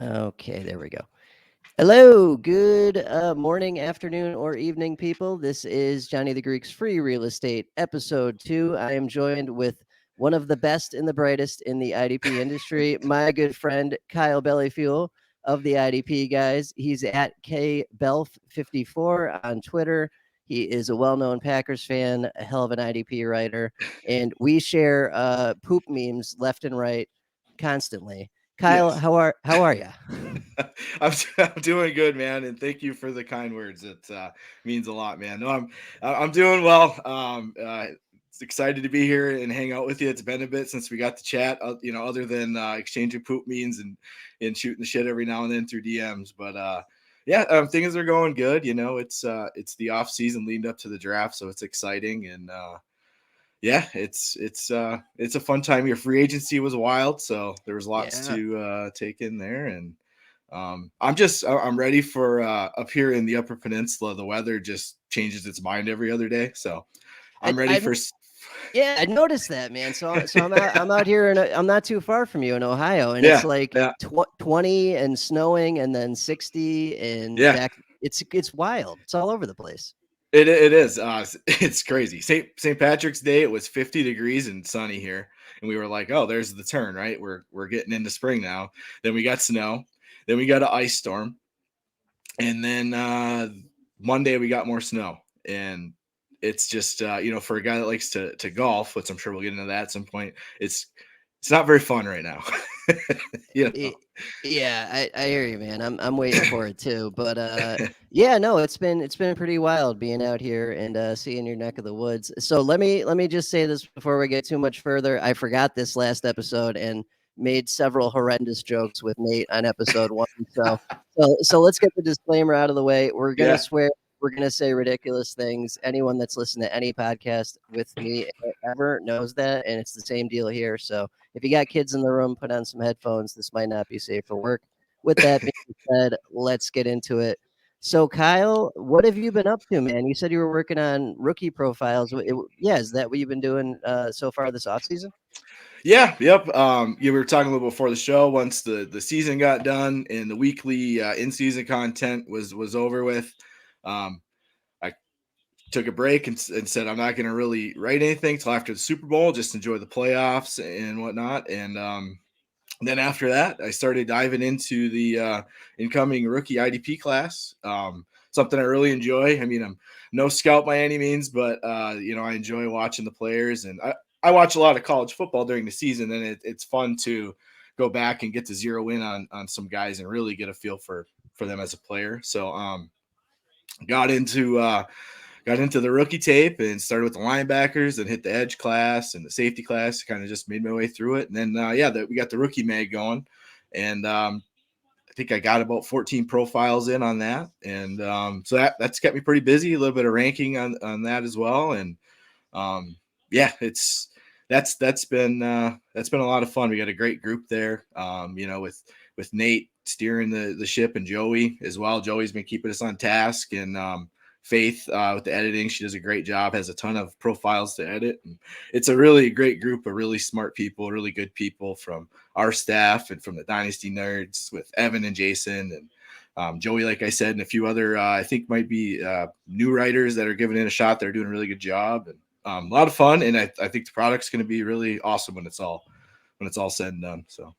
Okay, there we go. Hello, good morning, afternoon, or evening, people. This is Johnny the Greek's Free Real Estate, episode 2. I am joined with one of the best and the brightest in the IDP industry, my good friend Kyle Bellefeuil of the IDP guys. He's at KBelf54 on Twitter. He is a well-known Packers fan, a hell of an IDP writer, and we share poop memes left and right constantly. Kyle, Yes. how are you? I'm doing good, man, and thank you for the kind words. It means a lot, man. No, I'm doing well. It's excited to be here and hang out with you. It's been a bit since we got to chat, other than exchanging poop memes and shooting the shit every now and then through DMs. But yeah, things are going good. It's the off season leading up to the draft, so it's exciting and yeah, it's a fun time. Your free agency was wild, so there was lots Yeah. to take in there, and I'm ready for up here in the Upper Peninsula. The weather just changes its mind every other day, so I'm ready I for. yeah, I noticed that, man. So I'm out here and I'm not too far from you in Ohio, and it's Yeah, like yeah, 20 and snowing, and then 60 and yeah. back. It's wild. It's all over the place. It is. It's crazy. St. Patrick's Day, it was 50 degrees and sunny here, and we were like, "Oh, there's the turn, right? We're getting into spring now." Then we got snow, then we got an ice storm, and then Monday we got more snow, and it's just for a guy that likes to golf, which I'm sure we'll get into that at some point. It's not very fun right now. you know. Y- Yeah, I hear you, man. I'm waiting for it too. But yeah, no, it's been pretty wild being out here and seeing your neck of the woods. So let me just say this before we get too much further. I forgot this last episode and made several horrendous jokes with Nate on episode 1. So let's get the disclaimer out of the way. We're gonna Yeah. swear. We're gonna say ridiculous things. Anyone that's listened to any podcast with me ever knows that, and it's the same deal here. So if you got kids in the room, put on some headphones. This might not be safe for work. With that being said, let's get into it. So, Kyle, what have you been up to, man? You said you were working on rookie profiles. Yeah, is that what you've been doing so far this offseason? Yeah, yep. You were talking a little before the show. Once the season got done and the weekly in season content was over with, um, I took a break and said I'm not going to really write anything till after the Super Bowl. Just enjoy the playoffs and whatnot. And then after that, I started diving into the incoming rookie IDP class. Something I really enjoy. I mean, I'm no scout by any means, but I enjoy watching the players, and I watch a lot of college football during the season, and it's fun to go back and get to zero in on some guys and really get a feel for them as a player. So got into uh, got into the rookie tape and started with the linebackers and hit the edge class and the safety class. Kind of just made my way through it, and then we got the rookie mag going, and I think I got about 14 profiles in on that, and so that's kept me pretty busy. A little bit of ranking on that as well, and um, yeah, that's been a lot of fun. We got a great group there, with Nate steering the ship and Joey as well. Joey's been keeping us on task, and Faith with the editing, she does a great job. Has a ton of profiles to edit. And it's a really great group of really smart people, really good people from our staff and from the Dynasty Nerds with Evan and Jason and Joey, like I said, and a few other I think might be new writers that are giving it a shot. They're doing a really good job and a lot of fun. And I think the product's going to be really awesome when it's all said and done. So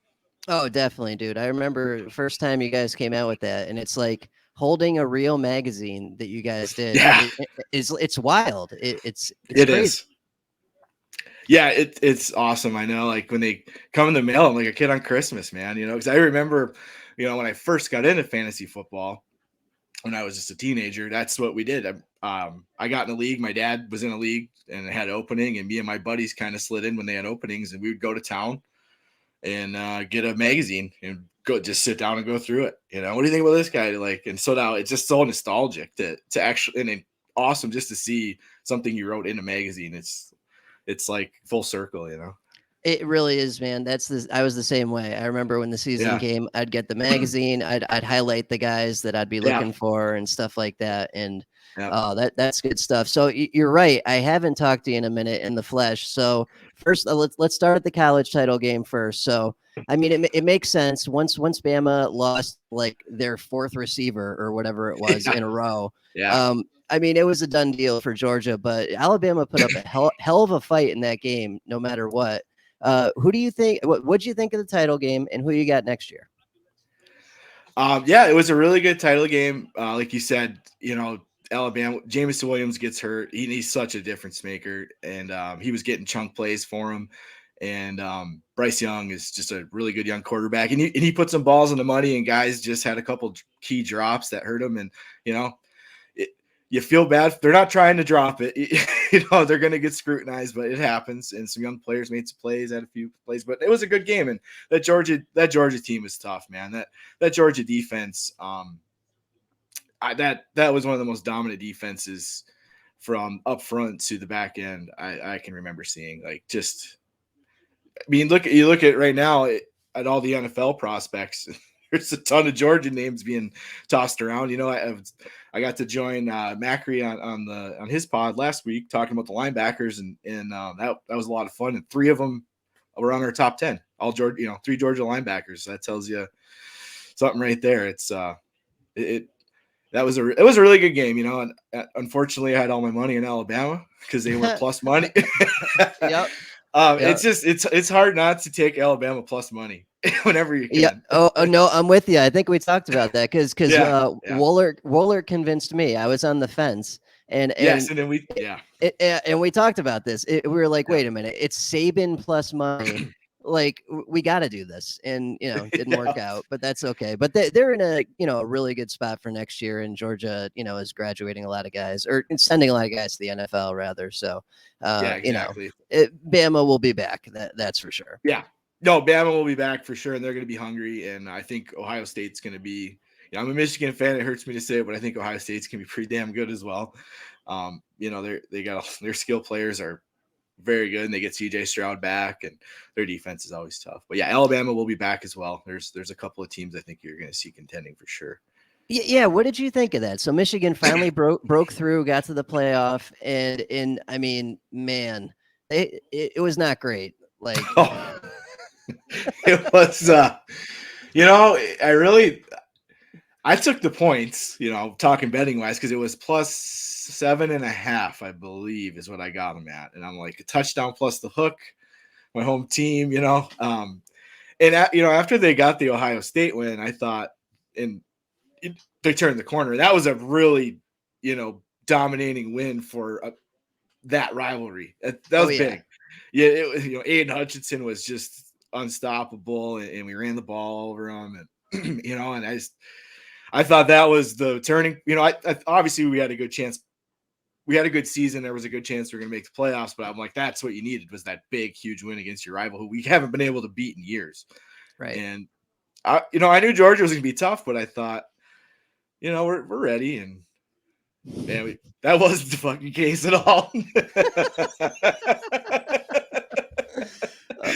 Oh, definitely, dude. I remember the first time you guys came out with that, and it's like holding a real magazine that you guys did. yeah, It's wild. It's it crazy. is. Yeah, it's awesome. I know, like when they come in the mail, I'm like a kid on Christmas, man. Because I remember, when I first got into fantasy football when I was just a teenager, that's what we did. I got in a league. My dad was in a league and it had an opening, and me and my buddies kind of slid in when they had openings, and we would go to town and get a magazine and go just sit down and go through it. What do you think about this guy? Like, and so now it's just so nostalgic to actually and awesome just to see something you wrote in a magazine. It's like full circle. It really is, man. I was the same way. I remember when the season Yeah. came, I'd get the magazine, I'd highlight the guys that I'd be Yeah. looking for and stuff like that. And Yeah. that's good stuff. So you're right. I haven't talked to you in a minute in the flesh. So first, let's start at the college title game first. So I mean, it makes sense once Bama lost like their fourth receiver or whatever it was Yeah. in a row. Yeah. I mean, it was a done deal for Georgia, but Alabama put up a hell of a fight in that game, no matter what. Who do you think? What'd you think of the title game, and who you got next year? Yeah, it was a really good title game. Like you said, Alabama, Jameson Williams gets hurt. He's such a difference maker, and he was getting chunk plays for him. And Bryce Young is just a really good young quarterback, and he put some balls in the money, and guys just had a couple key drops that hurt him. And you feel bad. They're not trying to drop it. They're going to get scrutinized, but it happens. And some young players made some plays, had a few plays, but it was a good game. And that Georgia team is tough, man. That Georgia defense, that was one of the most dominant defenses from up front to the back end I can remember seeing. Like, just, I mean, you look at right now at all the NFL prospects. There's a ton of Georgia names being tossed around. I got to join Macri on his pod last week talking about the linebackers, and that was a lot of fun. And 3 of them were on our top 10. All Georgia, 3 Georgia linebackers. That tells you something right there. It's it was a really good game. And unfortunately, I had all my money in Alabama because they were plus money. Yep. It's hard not to take Alabama plus money whenever you can. Yeah. Oh no, I'm with you. I think we talked about that because Yeah. Woolert convinced me. I was on the fence, and then and we talked about this. We were like, wait a minute, it's Saban plus money. Like, we got to do this, and didn't work out, but that's okay. But they're in a really good spot for next year, and Georgia is graduating a lot of guys, or sending a lot of guys to the NFL rather. So yeah, exactly. Bama will be back. That's for sure. Yeah. No, Bama will be back for sure, and they're going to be hungry. And I think Ohio State's going to be. I'm a Michigan fan. It hurts me to say it, but I think Ohio State's can be pretty damn good as well. They got their skill players are very good, and they get CJ Stroud back, and their defense is always tough. But yeah, Alabama will be back as well. There's a couple of teams I think you're going to see contending for sure. Yeah, what did you think of that? So Michigan finally broke through, got to the playoff, and I mean, man, it was not great. Like, it was, I took the points, talking betting wise, because it was plus 7.5, I believe, is what I got them at, and I'm like, a touchdown plus the hook, my home team, and after they got the Ohio State win, I thought, they turned the corner. That was a really, dominating win for that rivalry. That was big. Yeah, it was. Aiden Hutchinson was just unstoppable, and we ran the ball over him, and and I thought that was the turning. I obviously we had a good chance. We had a good season. There was a good chance we were going to make the playoffs, but I'm like, that's what you needed, was that big, huge win against your rival, who we haven't been able to beat in years. Right. And I knew Georgia was going to be tough, but I thought, we're ready, and man, that wasn't the fucking case at all.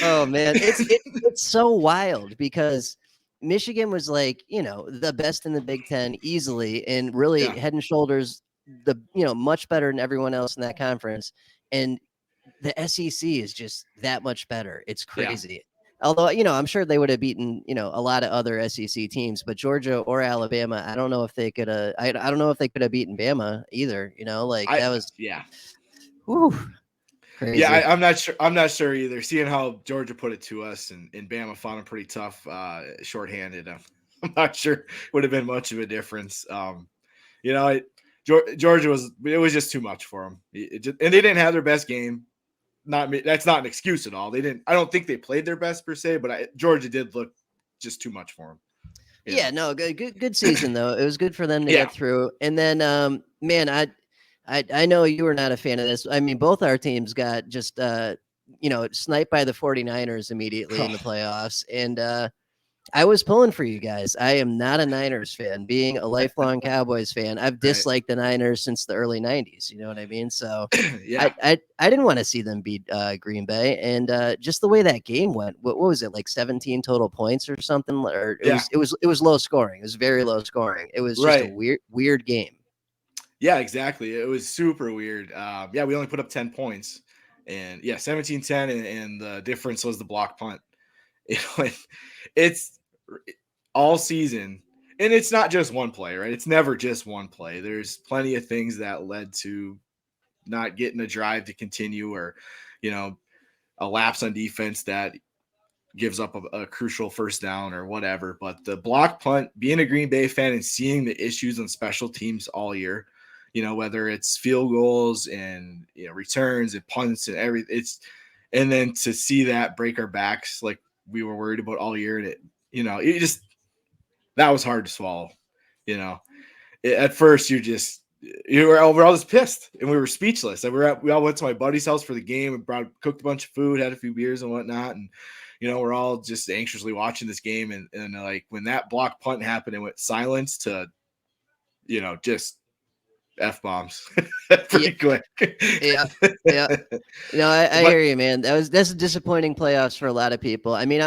Oh man, it's so wild because Michigan was like, the best in the Big Ten easily, and really head and shoulders much better than everyone else in that conference. And the SEC is just that much better. It's crazy. Yeah. Although, I'm sure they would have beaten, a lot of other SEC teams, but Georgia or Alabama, I don't know if they could have. I don't know if they could have beaten Bama either. That was whew, crazy. Yeah, I'm not sure. I'm not sure either. Seeing how Georgia put it to us, and Bama found them pretty tough, shorthanded. I'm not sure would have been much of a difference. Georgia was just too much for them, and they didn't have their best game. That's not an excuse at all. They didn't. I don't think they played their best per se, but Georgia did look just too much for them. Yeah, no, good season though. It was good for them to get through. And then, man, I know you were not a fan of this. I mean, both our teams got just sniped by the 49ers immediately in the playoffs, and I was pulling for you guys. I am not a Niners fan. Being a lifelong Cowboys fan, I've Right. disliked the Niners since the early '90s. You know what I mean? So, I Yeah. I, I didn't want to see them beat Green Bay, and just the way that game went. What was it, like 17 total points or something? Or it Yeah. was it was it was low scoring. It was very low scoring. It was just a Right. weird game. Yeah, exactly. It was super weird. Yeah, we only put up 10 points. And yeah, 17-10, and the difference was the block punt. You know, it's all season. And it's not just one play, right? It's never just one play. There's plenty of things that led to not getting a drive to continue, or, you know, a lapse on defense that gives up a crucial first down or whatever. But the block punt, being a Green Bay fan and seeing the issues on special teams all year, you know, whether it's field goals and, you know, returns and punts and everything, and then to see that break our backs like we were worried about all year, and it just, that was hard to swallow. You know, at first we're all just pissed and we were speechless. And we all went to my buddy's house for the game and cooked a bunch of food, had a few beers and whatnot. And, you know, we're all just anxiously watching this game. And like when that block punt happened, it went silence to, you know, just F bombs Yeah, pretty quick. yeah, yeah. No, I But hear you, man. That's disappointing playoffs for a lot of people. I mean,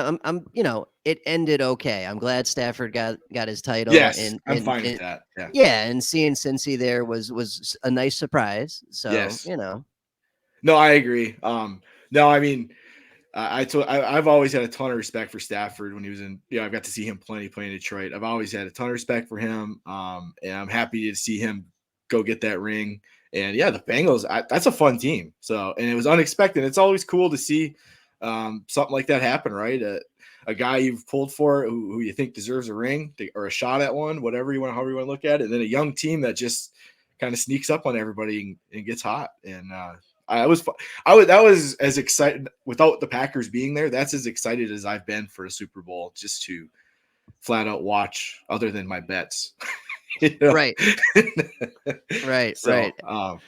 it ended okay. I'm glad Stafford got his title, yes, I'm fine with and that. Yeah. yeah, and seeing Cincy there was a nice surprise. So Yes. you know, No, I agree. No, I mean, I've always had a ton of respect for Stafford when he was in. I've got to see him playing in Detroit. I've always had a ton of respect for him, and I'm happy to see him go get that ring. And yeah, the Bengals, that's a fun team. So, and it was unexpected. It's always cool to see something like that happen, right? A guy you've pulled for who you think deserves a ring or a shot at one, however you want to look at it, and then a young team that just kind of sneaks up on everybody and gets hot. And I was that was as excited without the Packers being there. That's as excited as I've been for a Super Bowl, just to flat out watch, other than my bets. You know? right, right, So right.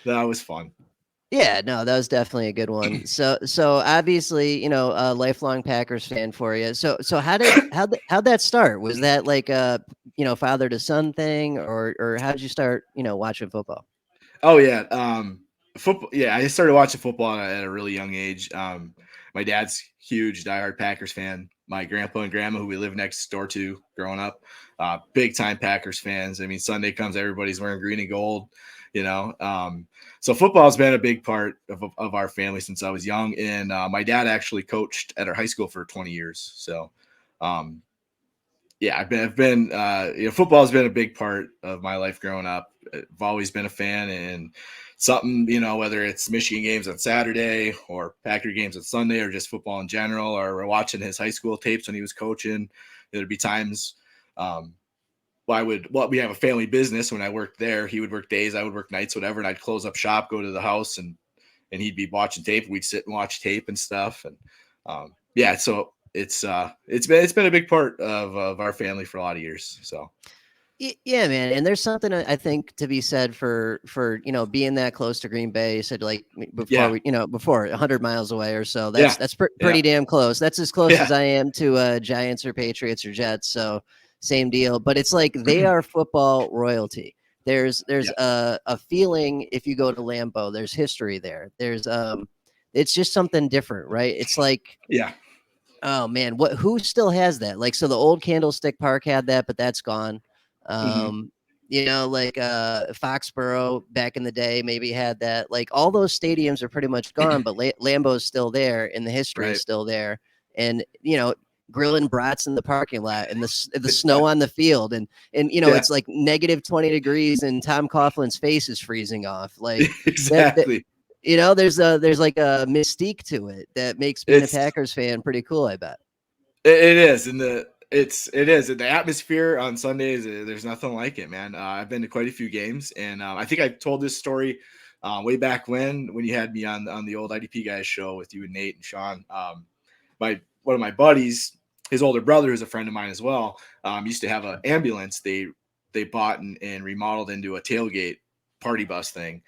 that was fun. Yeah, no, that was definitely a good one. So obviously, a lifelong Packers fan for you. So how'd that start? Was that like a father to son thing, or how did you start watching football? Oh yeah, football. Yeah, I started watching football at a really young age. My dad's huge diehard Packers fan. My grandpa and grandma, who we lived next door to growing up, big time Packers fans. I mean, Sunday comes, everybody's wearing green and gold. You know, so football has been a big part of our family since I was young. And my dad actually coached at our high school for 20 years. So, um, yeah, football has been a big part of my life growing up. I've always been a fan, and something, whether it's Michigan games on Saturday or Packer games on Sunday or just football in general, or we're watching his high school tapes when he was coaching. There'd be times, we have a family business. When I worked there, he would work days, I would work nights, whatever. And I'd close up shop, go to the house, and he'd be watching tape. We'd sit and watch tape and stuff. And yeah, so it's been a big part of our family for a lot of years. So Yeah, man, and there's something I think to be said for being that close to Green Bay. You said like yeah, before 100 miles away or so. yeah, That's yeah, pretty damn close. That's as close yeah, as I am to Giants or Patriots or Jets. So same deal. But it's like they are football royalty. There's yeah, a feeling if you go to Lambeau. There's history there. It's just something different, right? It's like, yeah. oh man, who still has that? Like, so the old Candlestick Park had that, but that's gone. Mm-hmm. Um, like Foxborough back in the day maybe had that. Like all those stadiums are pretty much gone, but Lambeau's still there and the history is Right. still there. And grilling brats in the parking lot and the snow on the field and Yeah, it's like negative 20 degrees and Tom Coughlin's face is freezing off. Like that exactly. there's like a mystique to it that makes being a It's Packers fan pretty cool, I bet. it is, and it is, and the atmosphere on Sundays. There's nothing like it, man. I've been to quite a few games, and I think I told this story way back when you had me on the old IDP guys show with you and Nate and Sean. One of my buddies, his older brother, is a friend of mine as well. Used to have an ambulance they bought and remodeled into a tailgate party bus thing,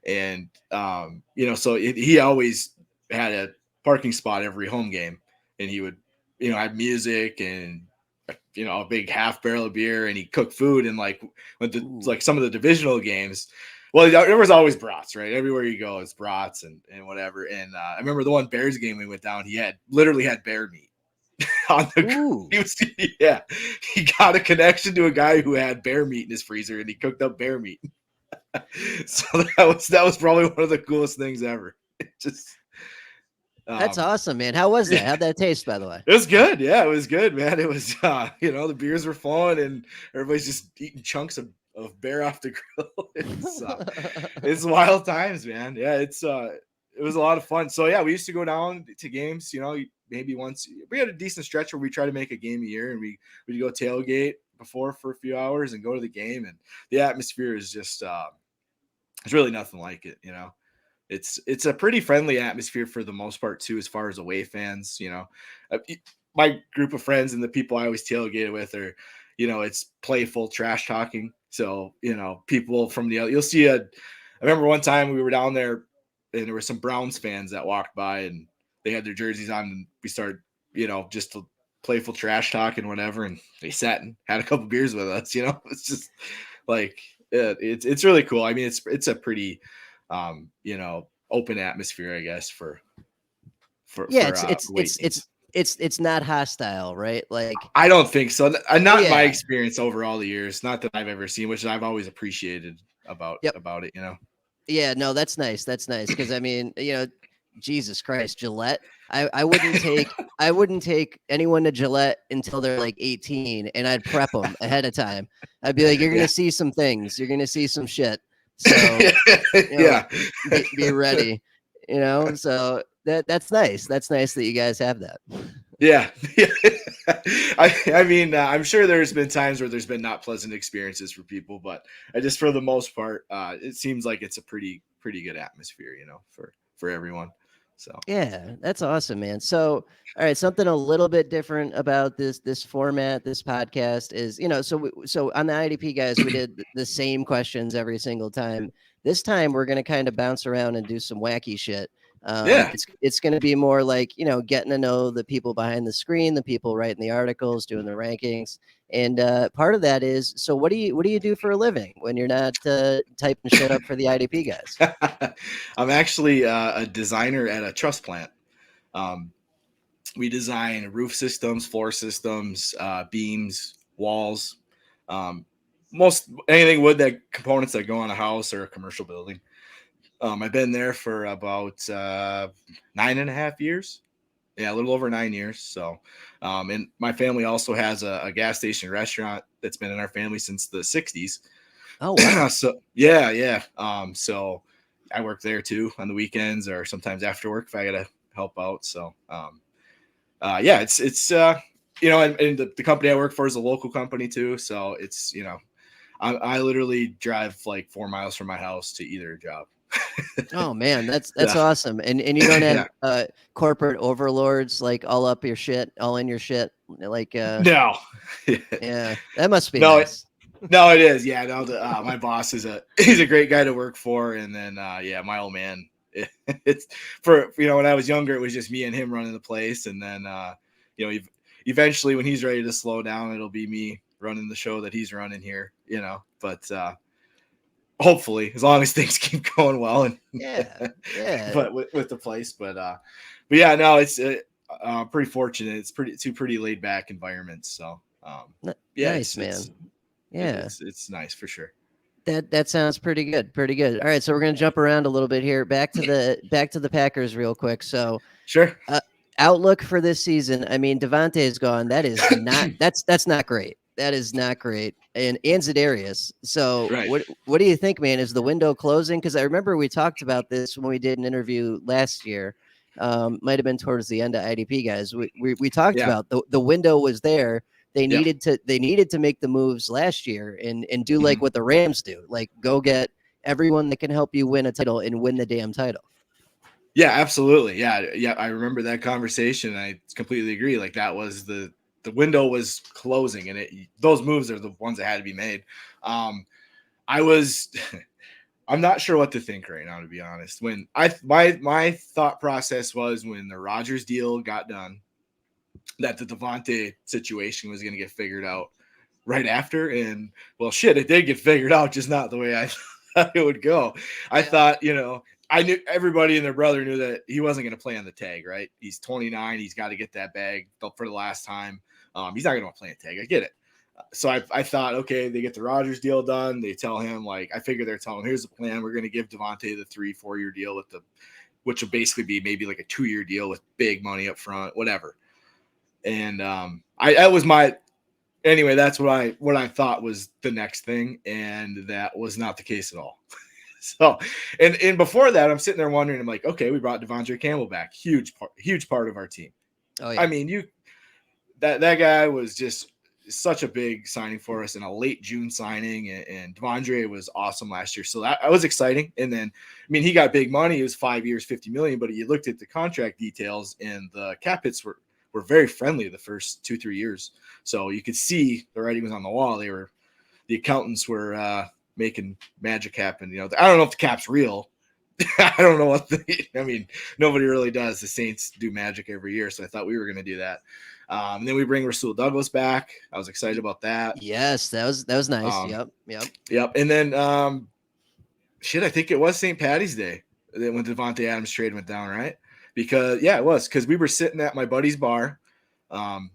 and so he always had a parking spot every home game, and he would have music and a big half barrel of beer, and he cooked food. And like like some of the divisional games, well, there was always brats, right? Everywhere you go, it's brats and whatever. And I remember the one Bears game we went down, he literally had bear meat on the he got a connection to a guy who had bear meat in his freezer, and he cooked up bear meat. So that was probably one of the coolest things ever. That's awesome, man. How was that? How'd that taste, by the way? It was good. Yeah, it was good, man. It was the beers were flowing, and everybody's just eating chunks of bear off the grill. It's wild times, man. Yeah, it was a lot of fun. So yeah, we used to go down to games, maybe once. We had a decent stretch where we try to make a game a year, and we'd go tailgate before for a few hours and go to the game. And the atmosphere is just there's really nothing like it. It's a pretty friendly atmosphere for the most part too, as far as away fans. My group of friends and the people I always tailgate with are, it's playful trash talking. So people from you'll see I remember one time we were down there, and there were some Browns fans that walked by, and they had their jerseys on, and we started just a playful trash talk and whatever, and they sat and had a couple beers with us. It's just like it's really cool. I mean, it's a pretty open atmosphere, I guess, for it's not hostile, right? Like, I don't think so. Not my experience over all the years, not that I've ever seen, which I've always appreciated about it. Yeah, no, that's nice. That's nice, because I mean, Jesus Christ, Gillette. I wouldn't take anyone to Gillette until they're like 18, and I'd prep them ahead of time. I'd be like, you're gonna see some things, you're gonna see some shit. So be ready. So that's nice. That's nice that you guys have that. Yeah. I mean, I'm sure there's been times where there's been not pleasant experiences for people, but for the most part, it seems like it's a pretty good atmosphere, for everyone. So yeah, that's awesome, man. So, all right, something a little bit different about this format, this podcast is, so on the IDP guys, we did the same questions every single time. This time, we're going to kind of bounce around and do some wacky shit. It's going to be more like, getting to know the people behind the screen, the people writing the articles, doing the rankings. And part of that is, so what do you do for a living when you're not typing shit up for the IDP guys? I'm actually a designer at a truss plant. We design roof systems, floor systems, beams, walls, most anything wood components that go on a house or a commercial building. I've been there for about 9.5 years. Yeah, a little over 9 years. So, and my family also has a gas station restaurant that's been in our family since the 60s. Oh, wow. So yeah. So I work there too on the weekends or sometimes after work if I got to help out. So, it's and the company I work for is a local company too. So it's, I literally drive like 4 miles from my house to either job. Oh man, that's awesome. And you don't have corporate overlords like all up your shit, all in your shit. Like no. Yeah, that must be nice. No, it is. Yeah, no, my boss he's a great guy to work for. And then my old man, it's for when I was younger, it was just me and him running the place. And then eventually when he's ready to slow down, it'll be me running the show that he's running here, but hopefully, as long as things keep going well, and but with the place, but yeah, no, it's pretty fortunate. It's two pretty laid back environments. So nice, man. It's nice for sure. That sounds pretty good. Pretty good. All right, so we're gonna jump around a little bit here. Back to the Packers real quick. So sure. Outlook for this season. I mean, Devontae is gone. That is not that's not great. That is not great. And Za'Darius. So what do you think, man? Is the window closing? Because I remember we talked about this when we did an interview last year. Might have been towards the end of IDP guys. We talked about the window was there. They needed to make the moves last year and do like what the Rams do, like go get everyone that can help you win a title and win the damn title. Yeah, absolutely. Yeah. I remember that conversation. I completely agree. Like that was the window was closing, and those moves are the ones that had to be made. I'm not sure what to think right now, to be honest. When my thought process was when the Rodgers deal got done, that the Devontae situation was going to get figured out right after. And well, shit, it did get figured out, just not the way I thought it would go. I thought, I knew everybody and their brother knew that he wasn't going to play on the tag, right? He's 29. He's got to get that bag for the last time. He's not going to play a tag. I get it. So I thought, okay, they get the Rodgers deal done. They tell him, like, I figure they're telling him, here's the plan. We're going to give Devontae the 3-4 year deal which will basically be maybe like a 2-year deal with big money up front, whatever. And that's what I thought was the next thing. And that was not the case at all. So, and before that, I'm sitting there wondering, I'm like, okay, we brought Devondre Campbell back. Huge part of our team. Oh, yeah. I mean, that guy was just such a big signing for us, and a late June signing, and Devondre was awesome last year. So that was exciting. And then, I mean, he got big money. It was 5 years, $50 million, but you looked at the contract details and the cap hits were very friendly the first 2-3 years. So you could see the writing was on the wall. The accountants were making magic happen. I don't know if the cap's real. I don't know nobody really does. The Saints do magic every year. So I thought we were going to do that. And then we bring Rasul Douglas back. I was excited about that. Yes, that was nice. Yep. And then, I think it was St. Patty's Day when Devontae Adams trade went down, right? Because it was because we were sitting at my buddy's bar. One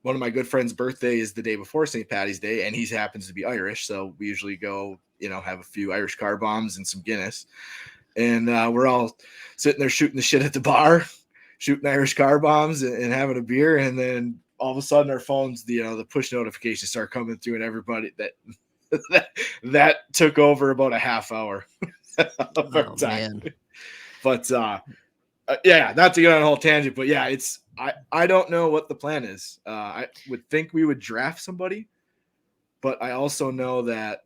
of my good friend's birthday is the day before St. Patty's Day, and he happens to be Irish. So we usually go, have a few Irish car bombs and some Guinness. And we're all sitting there shooting the shit at the bar, shooting Irish car bombs and having a beer. And then all of a sudden our phones, the push notifications start coming through, and everybody that took over about a half hour of our time. Man. But not to get on a whole tangent, but I don't know what the plan is. I would think we would draft somebody, but I also know that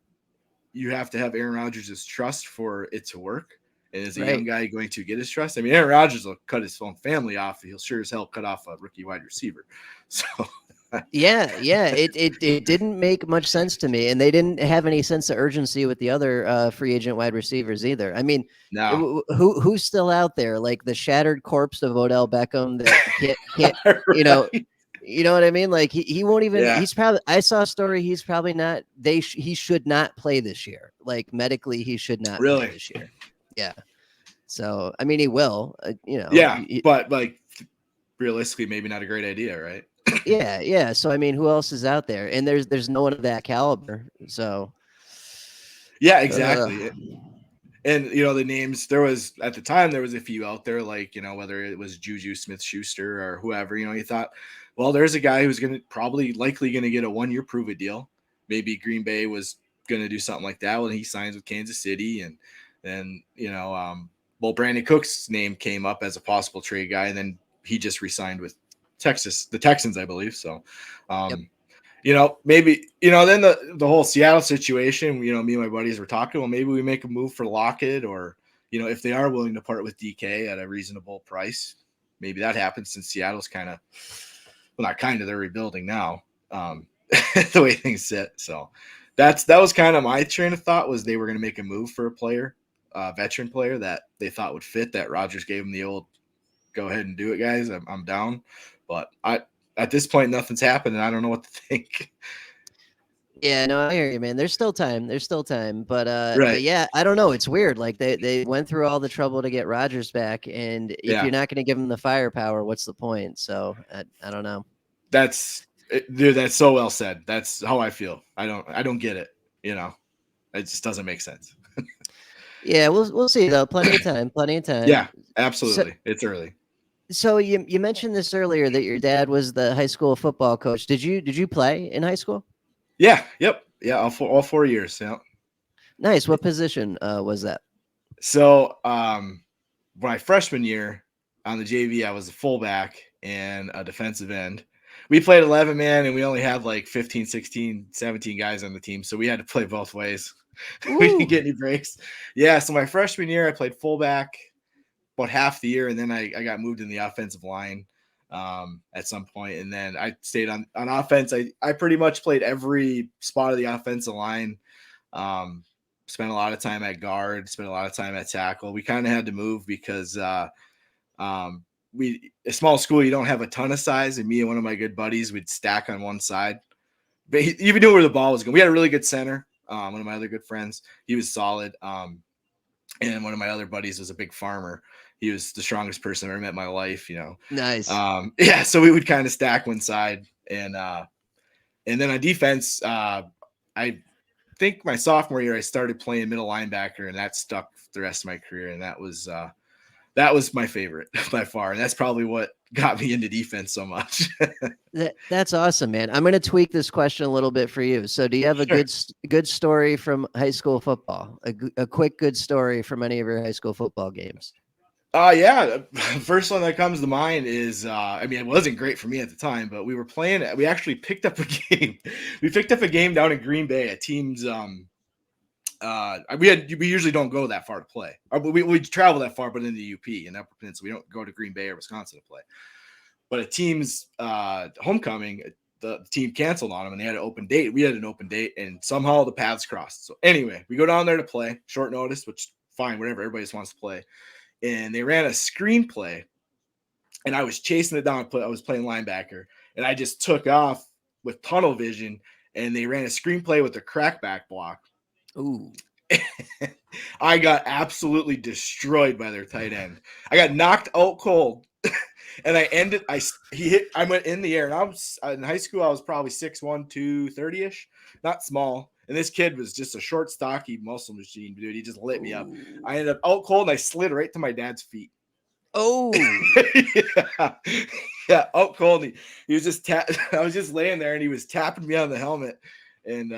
you have to have Aaron Rodgers' trust for it to work. And is a young guy going to get his trust? I mean, Aaron Rodgers will cut his own family off. He'll sure as hell cut off a rookie wide receiver. So it didn't make much sense to me, and they didn't have any sense of urgency with the other free agent wide receivers either. I mean, no. Who's still out there, like the shattered corpse of Odell Beckham that can't right. You know what I mean? Like he won't even. Yeah. He's probably. I saw a story. He's probably not. He should not play this year. Like medically, he should not play this year. Yeah. So I mean, he will. Yeah, but like realistically, maybe not a great idea, right? Yeah. So I mean, who else is out there? And there's no one of that caliber. So yeah, exactly. And the names, there was at the time there was a few out there, like whether it was Juju Smith-Schuster or whoever. You thought, well, there's a guy who's likely going to get a 1-year prove-it deal. Maybe Green Bay was going to do something like that when he signs with Kansas City, and then Brandon Cook's name came up as a possible trade guy, and then he just re-signed with the Texans, I believe. So, maybe, then the whole Seattle situation, me and my buddies were talking, well, maybe we make a move for Lockett, or, if they are willing to part with DK at a reasonable price, maybe that happens, since Seattle's they're rebuilding now, the way things sit. So that was kind of my train of thought, was they were going to make a move for a player, veteran player that they thought would fit, that Rodgers gave him the old, go ahead and do it, guys. I'm down. But at this point, nothing's happened, and I don't know what to think. Yeah, no, I hear you, man. There's still time. But right. But yeah, I don't know. It's weird. Like they went through all the trouble to get Rodgers back, and if you're not going to give him the firepower, what's the point? So I don't know. That's so well said. That's how I feel. I don't get it. It just doesn't make sense. Yeah, we'll see though. Plenty of time. Yeah, absolutely. It's early. So you mentioned this earlier, that your dad was the high school football coach. Did you play in high school? Yeah. Yep. Yeah. All 4 years. Yeah. Nice. What position was that? So my freshman year on the JV, I was a fullback and a defensive end. We played 11 man, and we only had like 15, 16, 17 guys on the team. So we had to play both ways. We didn't get any breaks. Yeah. So my freshman year, I played fullback about half the year, and then I got moved in the offensive line at some point, and then I stayed on offense. I pretty much played every spot of the offensive line. Spent a lot of time at guard, spent a lot of time at tackle. We kind of had to move because a small school, you don't have a ton of size, and me and one of my good buddies would stack on one side. But even knew where the ball was going. We had a really good center. One of my other good friends, he was solid. And one of my other buddies was a big farmer. He was the strongest person I've ever met in my life, Nice. Yeah, so we would kind of stack one side. And then on defense, I think my sophomore year, I started playing middle linebacker, and that stuck the rest of my career. And that was my favorite by far. And that's probably what got me into defense so much. That's awesome, man. I'm going to tweak this question a little bit for you. So do you have a good story from high school football? A quick good story from any of your high school football games? Yeah. First one that comes to mind is, it wasn't great for me at the time, but we actually picked up a game. We picked up a game down in Green Bay, a team's, we usually don't go that far to play. We travel that far, but in the UP and Upper Peninsula, we don't go to Green Bay or Wisconsin to play. But a team's homecoming, the team canceled on them, and they had an open date. We had an open date, and somehow the paths crossed. So anyway, we go down there to play, short notice, which fine, whatever. Everybody just wants to play. And they ran a screenplay, and I was chasing it down. I was playing linebacker, and I just took off with tunnel vision, and they ran a screenplay with a crackback block. Ooh. I got absolutely destroyed by their tight end. I got knocked out cold. And I went in the air, and I was in high school. I was probably 6'1", 230-ish, not small. And this kid was just a short, stocky muscle machine, dude. He just lit me up. I ended up out cold, and I slid right to my dad's feet. Oh, yeah, out cold. He was just I was just laying there, and he was tapping me on the helmet, and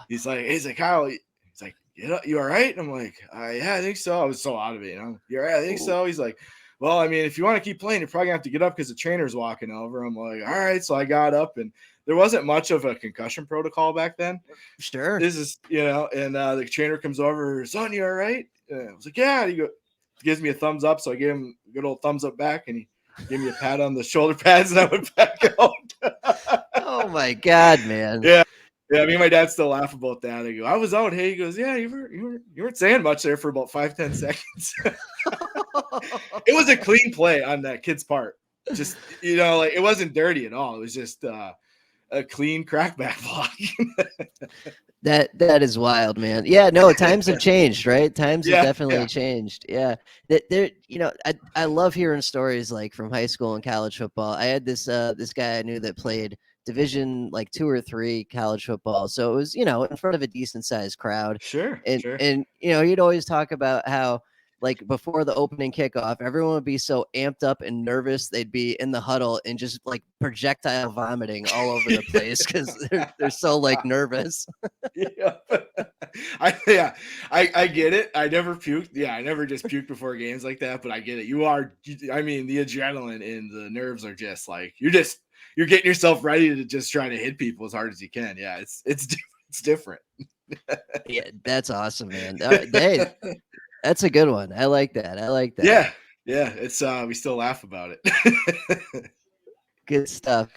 he's like, Kyle, he's like, you all right? And I'm like, yeah, I think so. I was so out of it, You all right? I think so. He's like, well, if you want to keep playing, you're probably gonna have to get up because the trainer's walking over. I'm like, all right. So I got up, and there wasn't much of a concussion protocol back then. Sure. This is, and the trainer comes over, son, you all right? And I was like, yeah. And he gives me a thumbs up. So I gave him a good old thumbs up back, and he gave me a pat on the shoulder pads, and I went back out. Oh my God, man. Yeah. Yeah, me and my dad still laugh about that. I go, I was out. Hey, he goes, yeah, you weren't saying much there for about 5-10 seconds. It was a clean play on that kid's part. Just, it wasn't dirty at all. It was just a clean crackback block. That is wild, man. Yeah, no, times have changed, right? Times have definitely changed. Yeah. I love hearing stories like from high school and college football. I had this guy I knew that played Division like 2 or 3 college football. So it was, in front of a decent sized crowd. Sure. And he'd always talk about how like before the opening kickoff, everyone would be so amped up and nervous. They'd be in the huddle and just like projectile vomiting all over the place because they're so like nervous. Yeah. I get it. I never puked. Yeah, I never just puked before games like that, but I get it. The adrenaline and the nerves are just like you're getting yourself ready to just try to hit people as hard as you can. Yeah, it's different. Yeah, that's awesome, man. That's a good one. I like that. Yeah. It's we still laugh about it. Good stuff.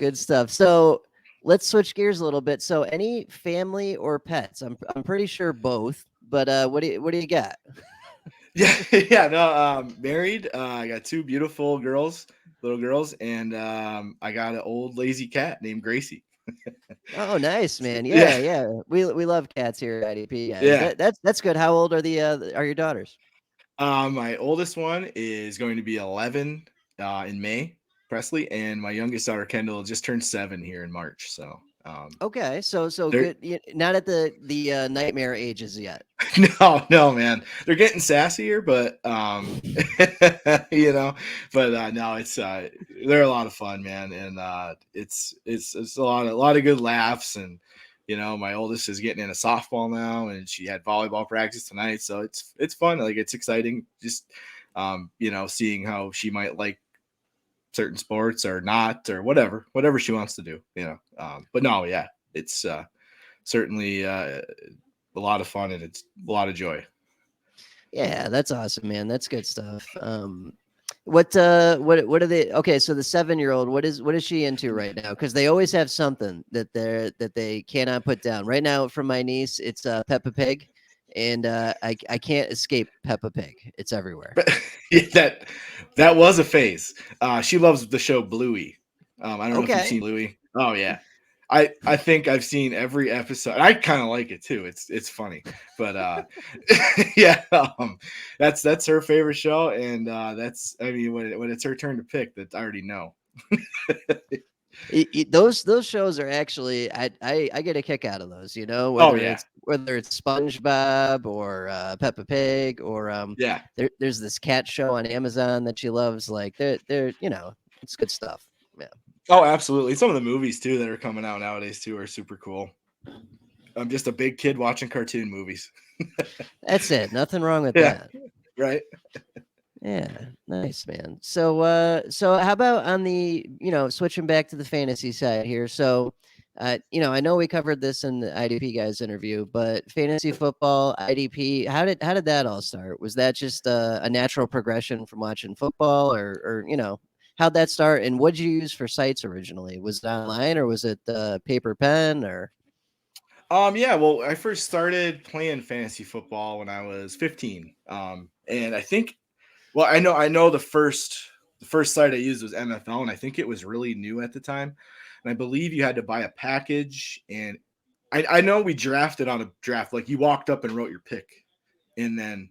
So let's switch gears a little bit. So any family or pets? I'm pretty sure both. But what do you got? Married. I got 2 beautiful little girls, and I got an old lazy cat named Gracie. Oh, nice, man. Yeah. We love cats here at IDP. Yeah. That's good. How old are your daughters? My oldest one is going to be 11 in May, Presley, and my youngest daughter Kendall just turned 7 here in March. So okay, so good. Not at the nightmare ages yet. No, man. They're getting sassier, but no, it's they're a lot of fun, man, and it's a lot of good laughs, and my oldest is getting into softball now, and she had volleyball practice tonight, so it's fun. Like it's exciting, just seeing how she might like certain sports or not, or whatever she wants to do, but no, yeah, it's certainly a lot of fun, and it's a lot of joy. Yeah, that's awesome, man. That's good stuff. What are they? Okay, so the 7-year-old, what is she into right now? Because they always have something that they cannot put down. Right now, from my niece, it's Peppa Pig, and I can't escape Peppa Pig. It's everywhere. But yeah, that was a phase. She loves the show Bluey. I don't know if you've Okay. seen Bluey. Oh yeah. I think I've seen every episode. I kind of like it too. It's funny. But yeah, that's her favorite show, and that's, I mean, when it's her turn to pick, that I already know. Those shows are actually I get a kick out of those, you know, Oh whether yeah. it's SpongeBob or Peppa Pig or Yeah. there's this cat show on Amazon that she loves. Like they're you know, it's good stuff. Yeah, Oh, absolutely. Some of the movies too that are coming out nowadays too are super cool. I'm just a big kid watching cartoon movies. that's it. Nothing wrong with Yeah. that. Right. Yeah, nice, man. So how about on the, switching back to the fantasy side here. So, I know we covered this in the IDP guys interview, but fantasy football, IDP, how did that all start? Was that just a natural progression from watching football, or how'd that start? And what'd you use for sites originally? Was it online or was it paper pen or? Yeah, well, I first started playing fantasy football when I was 15. And I think, well, I know the first site I used was MFL, and I think it was really new at the time. And I believe you had to buy a package, and I know we drafted on a draft, like you walked up and wrote your pick, and then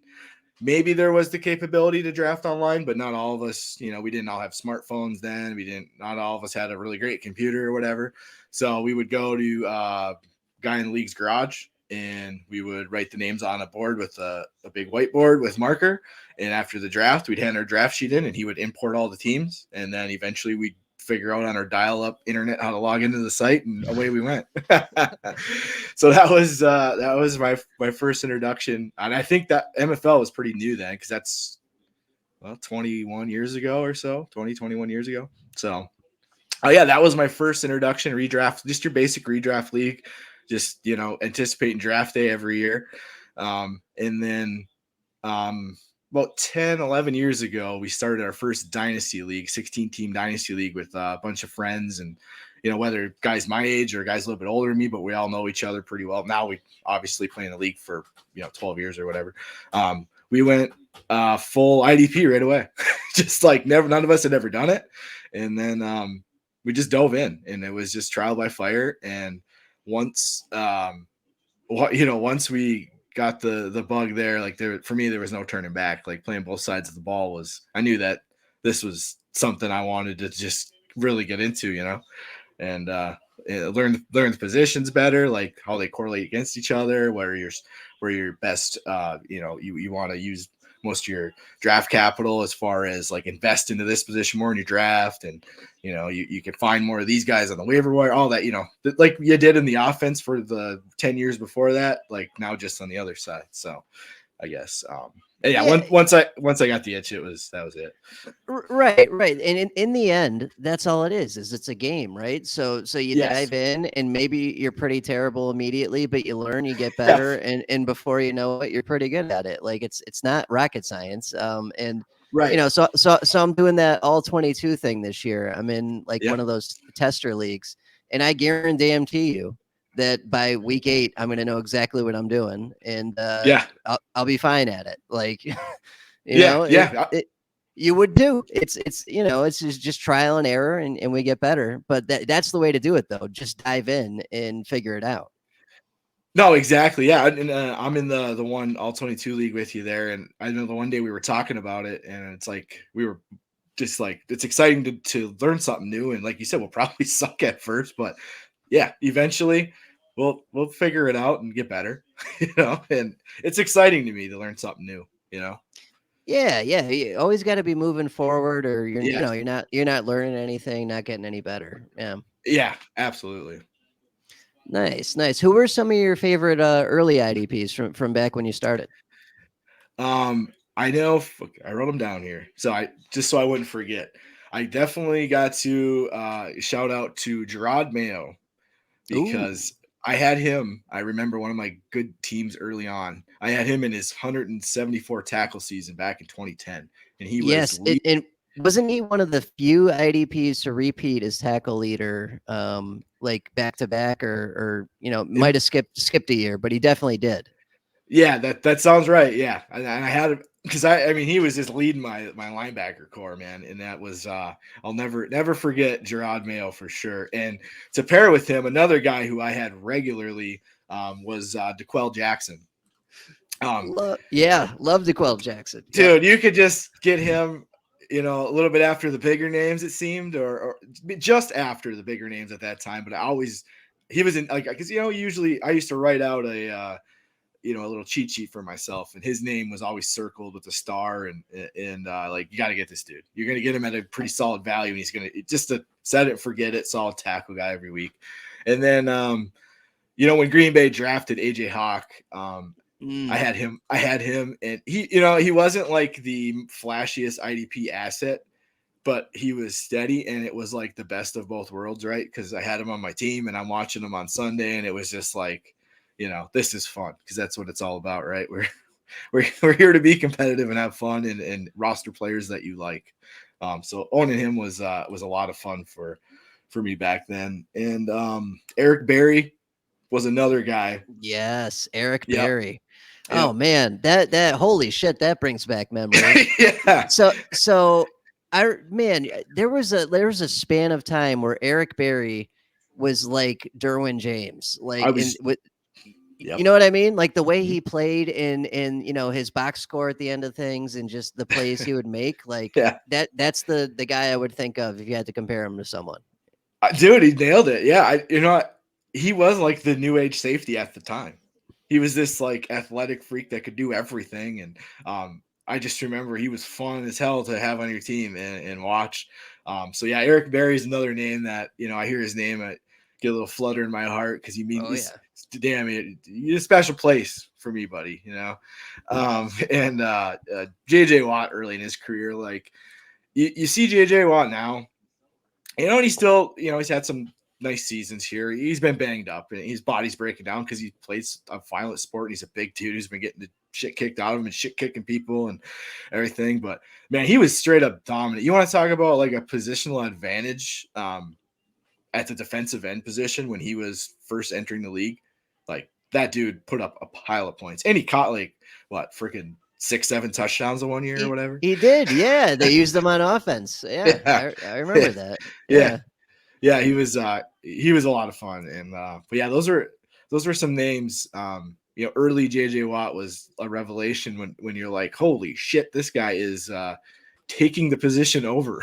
maybe there was the capability to draft online, but not all of us, we didn't all have smartphones then. Not all of us had a really great computer or whatever. So we would go to guy in the league's garage, and we would write the names on a board with a big whiteboard with marker. And after the draft, we'd hand our draft sheet in, and he would import all the teams. And then eventually we'd figure out on our dial-up internet how to log into the site, and away we went. So that was my first introduction, and I think that MFL was pretty new then, because that's 21 years ago or so, 21 years ago. So yeah, that was my first introduction. Redraft, just your basic redraft league, just anticipating draft day every year. And then about 10, 11 years ago, we started our first dynasty league, 16 team dynasty league, with a bunch of friends, and whether guys my age or guys a little bit older than me, but we all know each other pretty well. Now we obviously play in the league for 12 years or whatever. We went full IDP right away. Just like none of us had ever done it. And then we just dove in, and it was just trial by fire. And once once we got the bug there, like, for me there was no turning back. Like, playing both sides of the ball I knew that this was something I wanted to just really get into, and learn the positions better, like how they correlate against each other, where your best, you want to use most of your draft capital as far as like invest into this position more in your draft, and you can find more of these guys on the waiver wire, all that, like you did in the offense for the 10 years before that, like now just on the other side. So I guess yeah, once I got the itch, that was it. Right. And in the end, that's all it is it's a game, right? So you Yes. dive in, and maybe you're pretty terrible immediately, but you learn, you get Yeah. better, and before you know it, you're pretty good at it. Like, it's not rocket science. And Right. so I'm doing that all 22 thing this year. I'm in like Yeah. one of those tester leagues, and I guarantee you that by week 8, I'm going to know exactly what I'm doing, and Yeah. I'll be fine at it. Like, Yeah. it, Yeah. you would do. It's just trial and error, and we get better. But that's the way to do it, though. Just dive in and figure it out. No, exactly. Yeah, and I'm in the one all 22 league with you there, and I know the one day we were talking about it, and it's like we were just like, it's exciting to learn something new, and like you said, we'll probably suck at first, but yeah, eventually we'll figure it out and get better, and it's exciting to me to learn something new, Yeah. You always got to be moving forward, or Yes. you're not learning anything, not getting any better. Yeah. Yeah, absolutely. Nice. Who were some of your favorite early IDPs from back when you started? I know, I wrote them down here, so I wouldn't forget. I definitely got to shout out to Gerard Mayo, Ooh. because I had him. I remember one of my good teams early on. I had him in his 174 tackle season back in 2010, and he was Yes, and wasn't he one of the few IDPs to repeat as tackle leader, like back to back, or in, might have skipped a year, but he definitely did. Yeah, that sounds right. Yeah, and I had because I mean he was just leading my linebacker core, man, and that was I'll never forget Gerard Mayo for sure. And to pair with him, another guy who I had regularly was DeQuell Jackson. Love DeQuell Jackson. Yep. Dude, you could just get him, a little bit after the bigger names, it seemed, or just after the bigger names at that time. But he was in like because usually I used to write out a little cheat sheet for myself, and his name was always circled with a star, and like you got to get this dude. You're gonna get him at a pretty solid value, and he's gonna just to set it and forget it, solid tackle guy every week. And then when Green Bay drafted AJ Hawk, I had him, and he wasn't like the flashiest IDP asset, but he was steady, and it was like the best of both worlds, right? Because I had him on my team, and I'm watching him on Sunday, and it was just like, this is fun because that's what it's all about, right? We're here to be competitive and have fun and roster players that you like. So owning him was a lot of fun for me back then. And Eric Berry was another guy. Yes, Eric Yep. Berry. Oh man, that holy shit, that brings back memories. Yeah. So there was a span of time where Eric Berry was like Derwin James, like Yep. you know what I mean? Like the way he played in his box score at the end of things and just the plays he would make, like that's the guy I would think of if you had to compare him to someone. Dude, he nailed it. Yeah, he was like the new age safety at the time. He was this like athletic freak that could do everything, and I just remember he was fun as hell to have on your team and watch. So yeah, Eric Berry is another name that I hear his name, I get a little flutter in my heart because damn it, you're a special place for me, buddy. And JJ Watt early in his career, like you see JJ Watt now. And he's still, he's had some nice seasons here. He's been banged up and his body's breaking down because he plays a violent sport. And he's a big dude who's been getting the shit kicked out of him and shit kicking people and everything. But man, he was straight up dominant. You want to talk about like a positional advantage at the defensive end position when he was first entering the league? Like that dude put up a pile of points, and he caught like freaking 6-7 touchdowns in 1 year or whatever. He did. Yeah. They used him on offense. Yeah. I remember that. Yeah. Yeah. He was a lot of fun. And, but yeah, those were some names. Early JJ Watt was a revelation when you're like, holy shit, this guy is, taking the position over.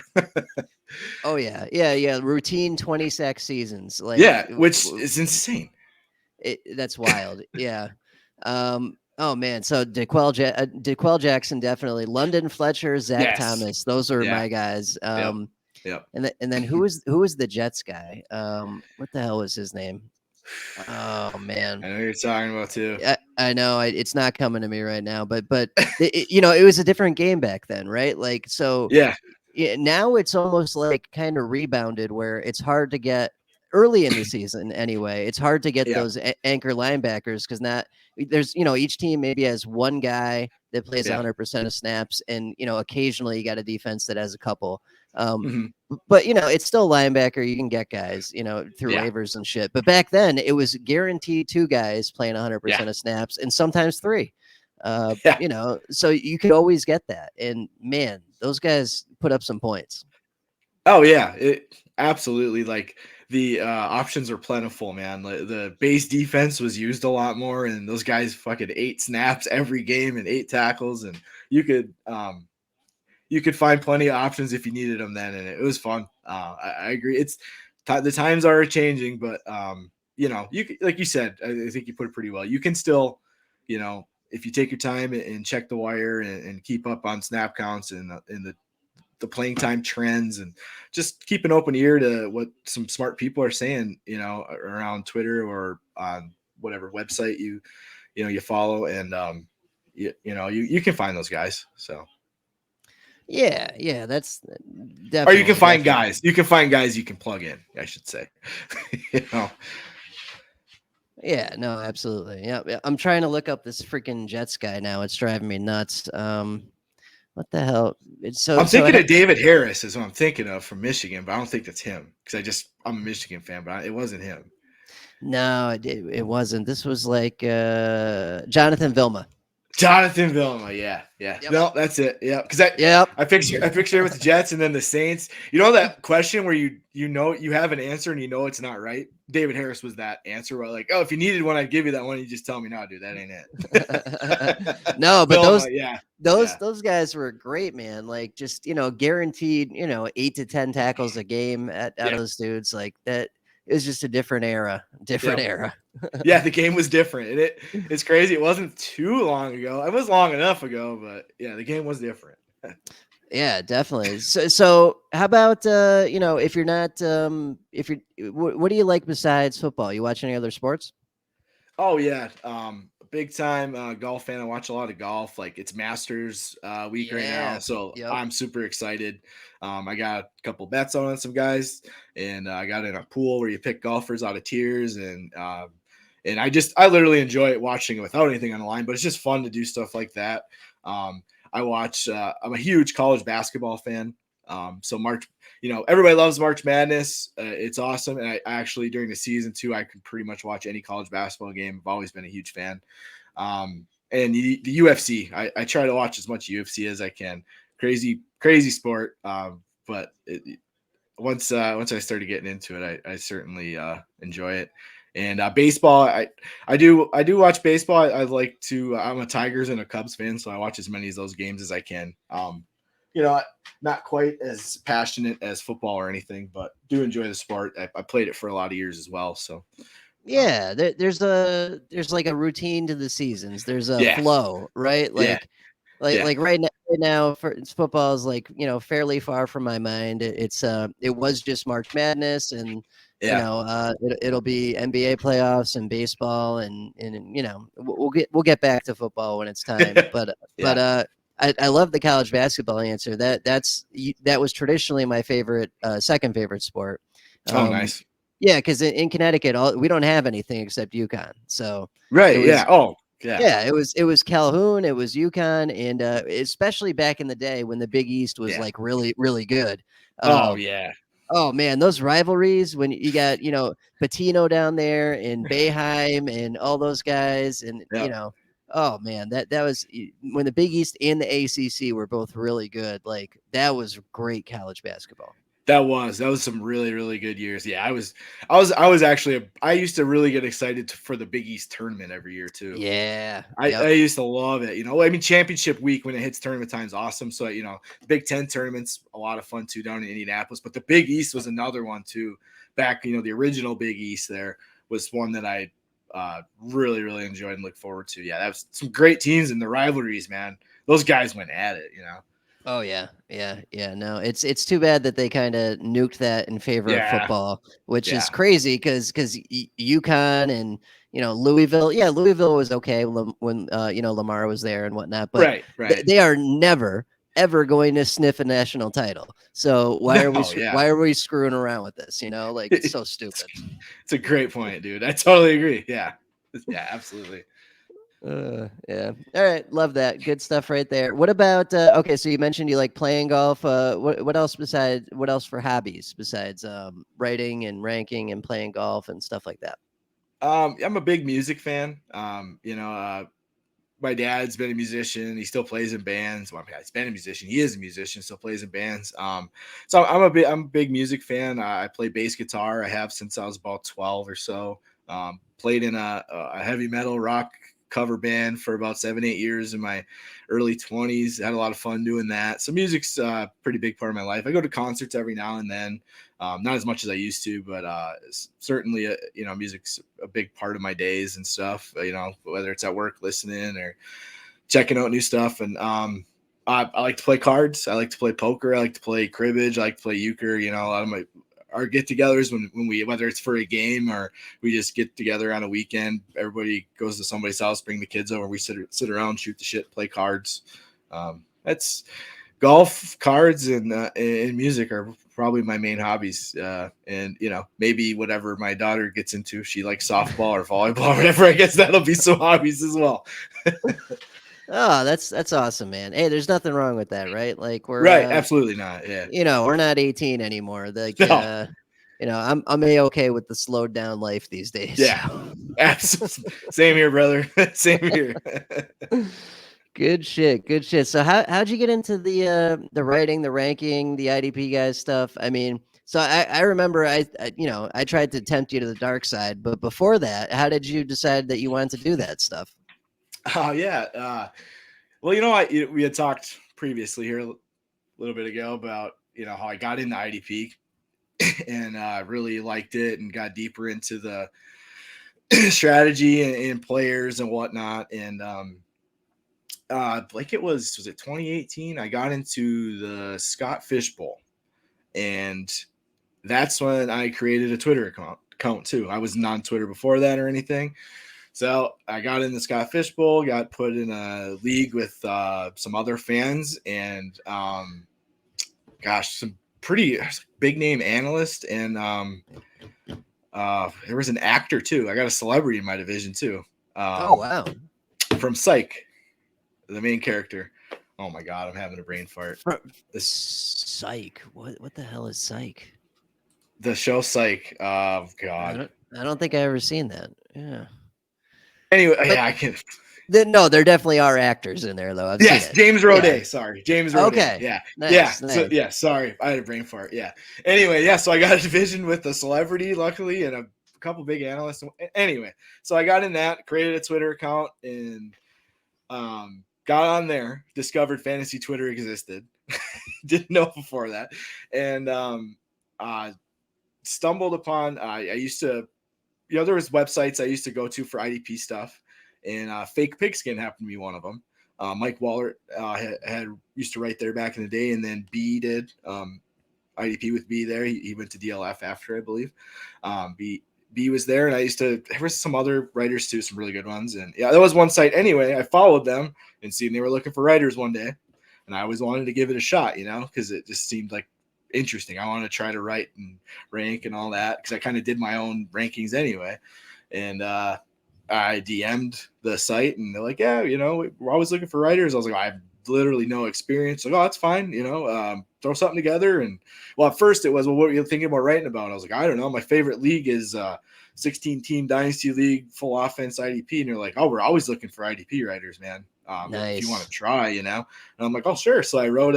Oh yeah. Yeah. Routine 20 sack seasons. Like, which is insane. That's wild. Yeah. Oh man, so DeQuell Jackson definitely. London Fletcher, Zach Thomas, those are my guys. Yep. And then who was the Jets guy? What the hell was his name? Oh man, I know you're talking about too. I know it's not coming to me right now, but it was a different game back then, right? Like so. Yeah. Now it's almost like kind of rebounded where it's hard to get early in the season anyway. It's hard to get those anchor linebackers because there's each team maybe has one guy that plays 100% of snaps, and occasionally you got a defense that has a couple. But it's still linebacker. You can get guys through waivers and shit. But back then it was guaranteed 2 guys playing 100% of snaps, and sometimes 3. So you could always get that. And man, those guys put up some points. Oh yeah, absolutely. Like the options are plentiful, man. The base defense was used a lot more, and those guys fucking 8 snaps every game and 8 tackles, and you could find plenty of options if you needed them then, and it was fun. I agree. It's the times are changing, but you like you said, I think you put it pretty well. You can still, if you take your time and check the wire and keep up on snap counts and the playing time trends, and just keep an open ear to what some smart people are saying, around Twitter or on whatever website you follow, and you can find those guys. So yeah, that's definitely. Or you can find guys. You can find guys you can plug in, I should say. Yeah, no, absolutely. Yeah, I'm trying to look up this freaking Jets guy now. It's driving me nuts. What the hell? I'm thinking of David Harris is what I'm thinking of from Michigan, but I don't think that's him because I'm a Michigan fan, but it wasn't him. No, it wasn't. This was like Jonathan Vilma. Jonathan Vilma, yeah. Yep. No, that's it. Yeah, because Yep. I picture it with the Jets and then the Saints. You know that question where you know you have an answer and you know it's not right. David Harris was that answer. Where like, oh, if you needed one, I'd give you that one. You just tell me, no, dude, that ain't it. No, but Vilma, yeah. those guys were great, man. Like just guaranteed 8 to 10 tackles a game out of those dudes. Like that. It was just a different era. Yeah, the game was different. And it's crazy. It wasn't too long ago. It was long enough ago, but yeah, the game was different. Yeah, definitely. So how about if you're not what do you like besides football? You watch any other sports? Oh yeah, big time golf fan. I watch a lot of golf. Like it's Masters week right now, Yeah. so Yep. I'm super excited. I got a couple bets on some guys, and I got in a pool where you pick golfers out of tiers, and I literally enjoy it watching it without anything on the line. But it's just fun to do stuff like that. I watch. I'm a huge college basketball fan. So March, everybody loves March Madness. It's awesome. And I actually, during the season too, I can pretty much watch any college basketball game. I've always been a huge fan. And the UFC, I try to watch as much UFC as I can. Crazy sport. But once I started getting into it, I certainly enjoy it. And baseball, I do watch baseball. I like to. I'm a Tigers and a Cubs fan, so I watch as many of those games as I can. Not quite as passionate as football or anything, but do enjoy the sport. I played it for a lot of years as well. So Yeah, there's like a routine to the seasons. There's a yeah, flow, right? yeah, yeah, Like right now for football is like, fairly far from my mind. It was just March Madness and yeah, it'll be NBA playoffs and baseball and we'll get back to football when it's time. But yeah. I love the college basketball answer. That was traditionally my favorite second favorite sport. Oh, Um, nice. yeah, because in Connecticut, we don't have anything except UConn. So it Right. Yeah. was Oh, yeah. yeah, it was Calhoun, it was UConn, and especially back in the day when the Big East was Yeah. like really really good. Oh, Um, yeah. oh man, those rivalries when you got Patino down there and Bayheim and all those guys, and Yep. oh man, that was when the Big East and the ACC were both really good. Like that was great college basketball. That was some really, really good years. Yeah, I was actually I used to really get excited for the Big East tournament every year too. Yeah. I Yep. used to love it. I mean, championship week when it hits tournament time is awesome. So, Big Ten tournaments, a lot of fun too down in Indianapolis. But the Big East was another one too. Back, the original Big East there was one that I really, really enjoyed and look forward to. Yeah, that was some great teams and the rivalries, man. Those guys went at it. Oh yeah, yeah. No, it's too bad that they kind of nuked that in favor of Yeah, football, which is yeah. crazy because UConn and Louisville. Yeah, Louisville was okay when Lamar was there and whatnot, but Right, right. they are never ever going to sniff a national title. So No, yeah. why are we screwing around with this? Like it's so stupid. It's a great point, dude. I totally agree. Yeah. Yeah, absolutely. Yeah. All right. Love that. Good stuff right there. What about okay, so you mentioned you like playing golf. What else for hobbies besides writing and ranking and playing golf and stuff like that? I'm a big music fan. My dad's been a musician. He still plays in bands. Well, he's been a musician. He is a musician, still plays in bands. So I'm a big music fan. I play bass guitar. I have since I was about 12 or so. Played in a heavy metal rock cover band for about 7-8 years in my early 20s. Had a lot of fun doing that. So music's a pretty big part of my life. I go to concerts every now and then. Not as much as I used to, but certainly, music's a big part of my days and stuff. Whether it's at work listening or checking out new stuff. And I like to play cards. I like to play poker. I like to play cribbage. I like to play euchre. A lot of our get-togethers when we, whether it's for a game or we just get together on a weekend, everybody goes to somebody's house, bring the kids over, we sit around, shoot the shit, play cards. That's golf, cards, and music are probably my main hobbies. And maybe whatever my daughter gets into, she likes softball or volleyball or whatever. I guess that'll be some hobbies as well. Oh, that's awesome, man. Hey, there's nothing wrong with that, right? Like we're Right, absolutely not. Yeah. we're not 18 anymore. Like No. I'm okay with the slowed down life these days. Yeah, absolutely. Same here, brother. Same here. Good shit. Good shit. So how'd you get into the writing, the ranking, the IDP guys stuff? I mean, so I remember I tried to tempt you to the dark side, but before that, how did you decide that you wanted to do that stuff? Oh yeah. Well, we had talked previously here a little bit ago about how I got into IDP and really liked it and got deeper into the strategy and players and whatnot. And like was it 2018? I got into the Scott Fish Bowl, and that's when I created a Twitter account too. I wasn't on Twitter before that or anything. So I got in the Scott Fish Bowl, got put in a league with some other fans, and some pretty big name analysts, and there was an actor too. I got a celebrity in my division too. Oh wow! From Psych, the main character. Oh my god, I'm having a brain fart. Psych. What the hell is Psych? The show Psych. Oh god. I don't think I ever seen that. Yeah. Anyway, yeah, I can. No, there definitely are actors in there though. I've seen it. James Roday. Yeah. Sorry, James Roday. Okay. Yeah, nice. So, yeah. Sorry, I had a brain fart. Yeah. Anyway, yeah. So I got a division with a celebrity, luckily, and a couple big analysts. Anyway, so I got in that, created a Twitter account, and got on there. Discovered fantasy Twitter existed. Didn't know before that, and stumbled upon. I used to, there was websites I used to go to for IDP stuff. And Fake Pigskin happened to be one of them. Mike Waller had used to write there back in the day, and then B did IDP with B there. He went to DLF after, I believe. B was there, and there was some other writers too, some really good ones. And yeah, that was one site. Anyway, I followed them and seen they were looking for writers one day, and I always wanted to give it a shot, because it just seemed like interesting. I wanted to try to write and rank and all that because I kind of did my own rankings anyway, and I DM'd the site and they're like, yeah, we're always looking for writers. I was like, I have literally no experience. Like, oh, that's fine. Throw something together. And well, at first it was, well, what are you thinking about writing about? I was like, I don't know. My favorite league is 16 team dynasty league, full offense IDP. And you're like, oh, we're always looking for IDP writers, man. Nice. If you want to try, and I'm like, oh, sure. So I wrote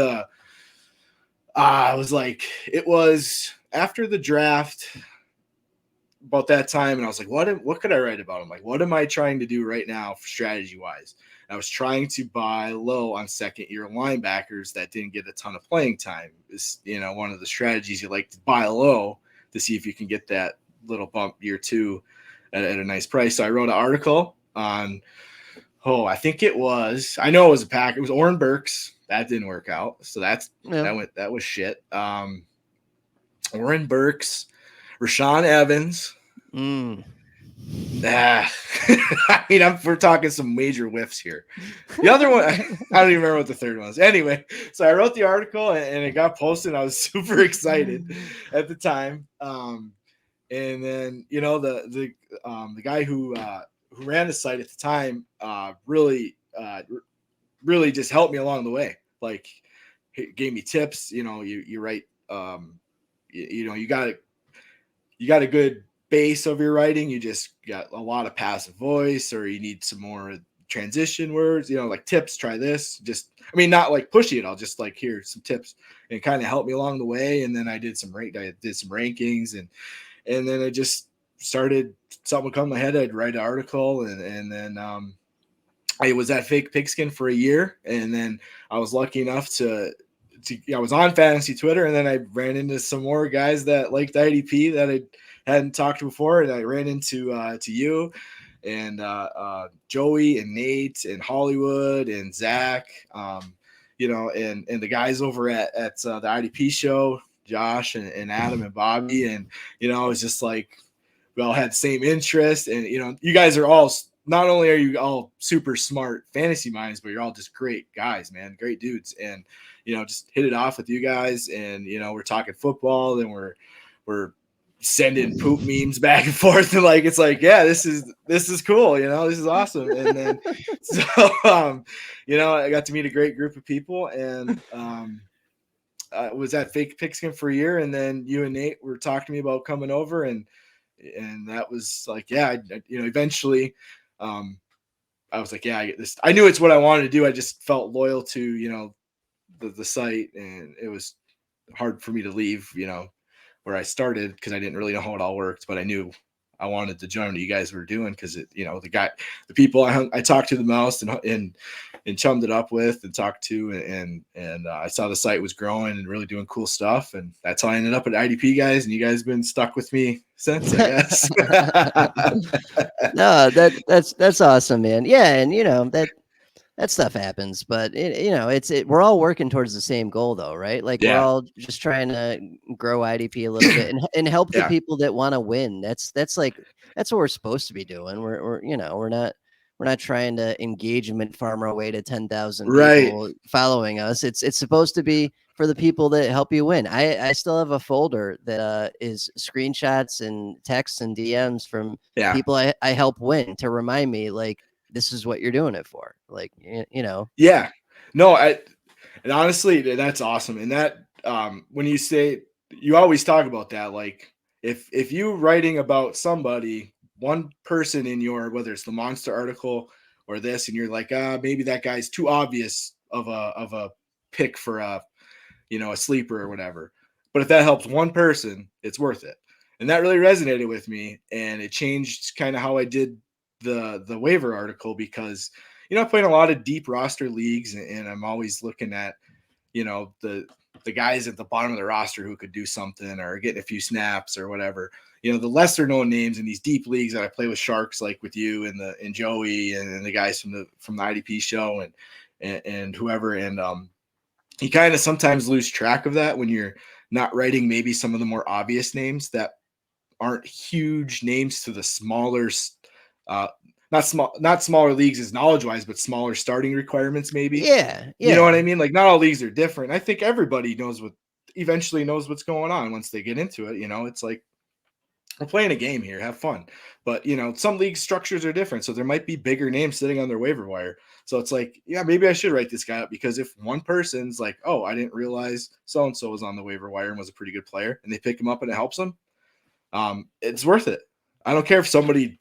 it was after the draft, about that time, and I was like, what could I write about? I'm like, what am I trying to do right now strategy wise? I was trying to buy low on second year linebackers that didn't get a ton of playing time. It's one of the strategies you like to buy low to see if you can get that little bump year two at a nice price. So I wrote an article on I think it was a pack. It was Oren Burks. That didn't work out. So that was shit. Oren Burks, Rashawn Evans. I mean, we're talking some major whiffs here. The other one, I don't even remember what the third one was. Anyway, so I wrote the article and it got posted. I was super excited at the time. And then the guy who ran the site at the time really just helped me along the way. Like, he gave me tips. You write. You got a good base of your writing. You just got a lot of passive voice, or you need some more transition words, like tips, try this. Not like pushy it. I'll just like, here's some tips, and kind of help me along the way. And then I did some rankings, and then I just started, something would come to my head. I'd write an article, and then I was at Fake Pigskin for a year. And then I was lucky enough I was on fantasy Twitter, and then I ran into some more guys that liked IDP that I hadn't talked to before. And I ran into to you and Joey and Nate and Hollywood and Zach, and the guys over at the IDP show, Josh and Adam and Bobby. And, it was just like, we all had the same interest. And, you guys are all, not only are you all super smart fantasy minds, but you're all just great guys, man, great dudes. And, just hit it off with you guys. And, we're talking football, then we're sending poop memes back and forth. And like, it's like, yeah, this is cool. This is awesome. And then, so, I got to meet a great group of people, and was at Fake Pigskin for a year, and then you and Nate were talking to me about coming over, and that was like, yeah, eventually, I was like, yeah, I get this. I knew it's what I wanted to do. I just felt loyal to the site, and it was hard for me to leave, where I started, because I didn't really know how it all worked, but I knew I wanted to join what you guys were doing, because the people I talked to the most and chummed it up with and talked to, and I saw the site was growing and really doing cool stuff, and that's how I ended up at IDPGuys, and you guys have been stuck with me since, I guess. No, that's awesome, man. Yeah, and that stuff happens, but we're all working towards the same goal, though, right? Like, we're Yeah. all just trying to grow IDP a little bit and help the Yeah. people that want to win. That's what we're supposed to be doing. We're not trying to engagement farm our way to 10,000 Right. people following us. It's supposed to be for the people that help you win. I still have a folder that is screenshots and texts and DMs from Yeah. people I help win, to remind me, like, this is what you're doing it for. Like, Yeah. No, and honestly, that's awesome. And that, when you say, you always talk about that, like, if you writing about somebody, one person in your, whether it's the Monster article or this, and you're like, maybe that guy's too obvious of a pick for a sleeper or whatever. But if that helps one person, it's worth it. And that really resonated with me, and it changed kind of how I did the waiver article, because I play in a lot of deep roster leagues, and I'm always looking at the guys at the bottom of the roster who could do something or getting a few snaps or whatever. The lesser known names in these deep leagues that I play with Sharks, like with you and Joey and the guys from the IDP show and whoever. And you kind of sometimes lose track of that when you're not writing maybe some of the more obvious names that aren't huge names to the smaller, not smaller leagues as knowledge wise, but smaller starting requirements, maybe. yeah. You know what I mean? Like, not all leagues are different. I think everybody eventually knows what's going on once they get into it. It's like, we're playing a game here, have fun. But some league structures are different, so there might be bigger names sitting on their waiver wire. So it's like, yeah, maybe I should write this guy up, because if one person's like, oh, I didn't realize so and so was on the waiver wire and was a pretty good player, and they pick him up and it helps them, it's worth it. I don't care if somebody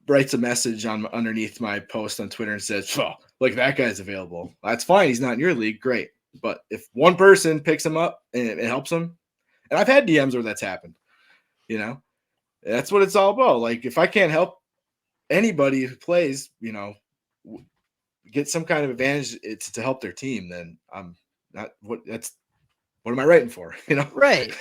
writes a message underneath my post on Twitter and says, oh, look, that guy's available. That's fine. He's not in your league. Great. But if one person picks him up and it helps him, and I've had DMs where that's happened, that's what it's all about. Like, if I can't help anybody who plays, get some kind of advantage to help their team, then I'm not what am I writing for? Right.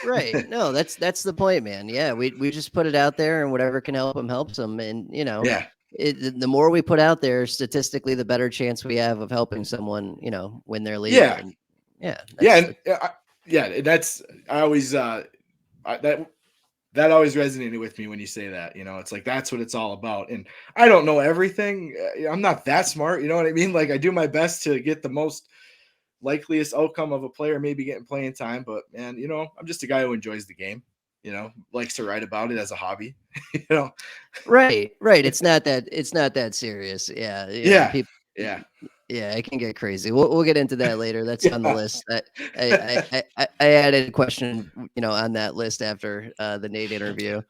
No, that's the point, man. Yeah, we just put it out there, and whatever can help them helps them. And Yeah. the more we put out there, statistically, the better chance we have of helping someone, win their league. Yeah. And yeah. That's, I always that always resonated with me when you say that. It's like, that's what it's all about. And I don't know everything. I'm not that smart. You know what I mean? Like, I do my best to get the most likeliest outcome of a player maybe getting playing time. But man, I'm just a guy who enjoys the game. Likes to write about it as a hobby. Right. It's not that serious. Yeah. Yeah. People. Yeah. Yeah, it can get crazy. We'll get into that later. That's on the list. I added a question, on that list after the Nate interview.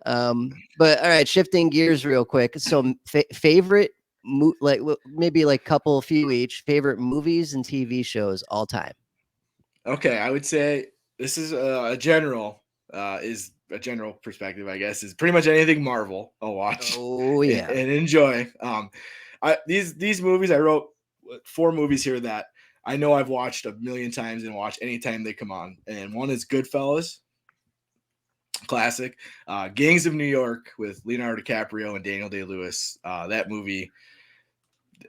But all right, shifting gears real quick. So, favorite, maybe like few each. Favorite movies and TV shows all time. Okay, I would say this is a general perspective. I guess is pretty much anything Marvel I'll watch. Oh yeah, and enjoy. These movies, I wrote 4 movies here that I know I've watched a million times and watch anytime they come on. And one is Goodfellas, classic. Gangs of New York with Leonardo DiCaprio and Daniel Day-Lewis. That movie,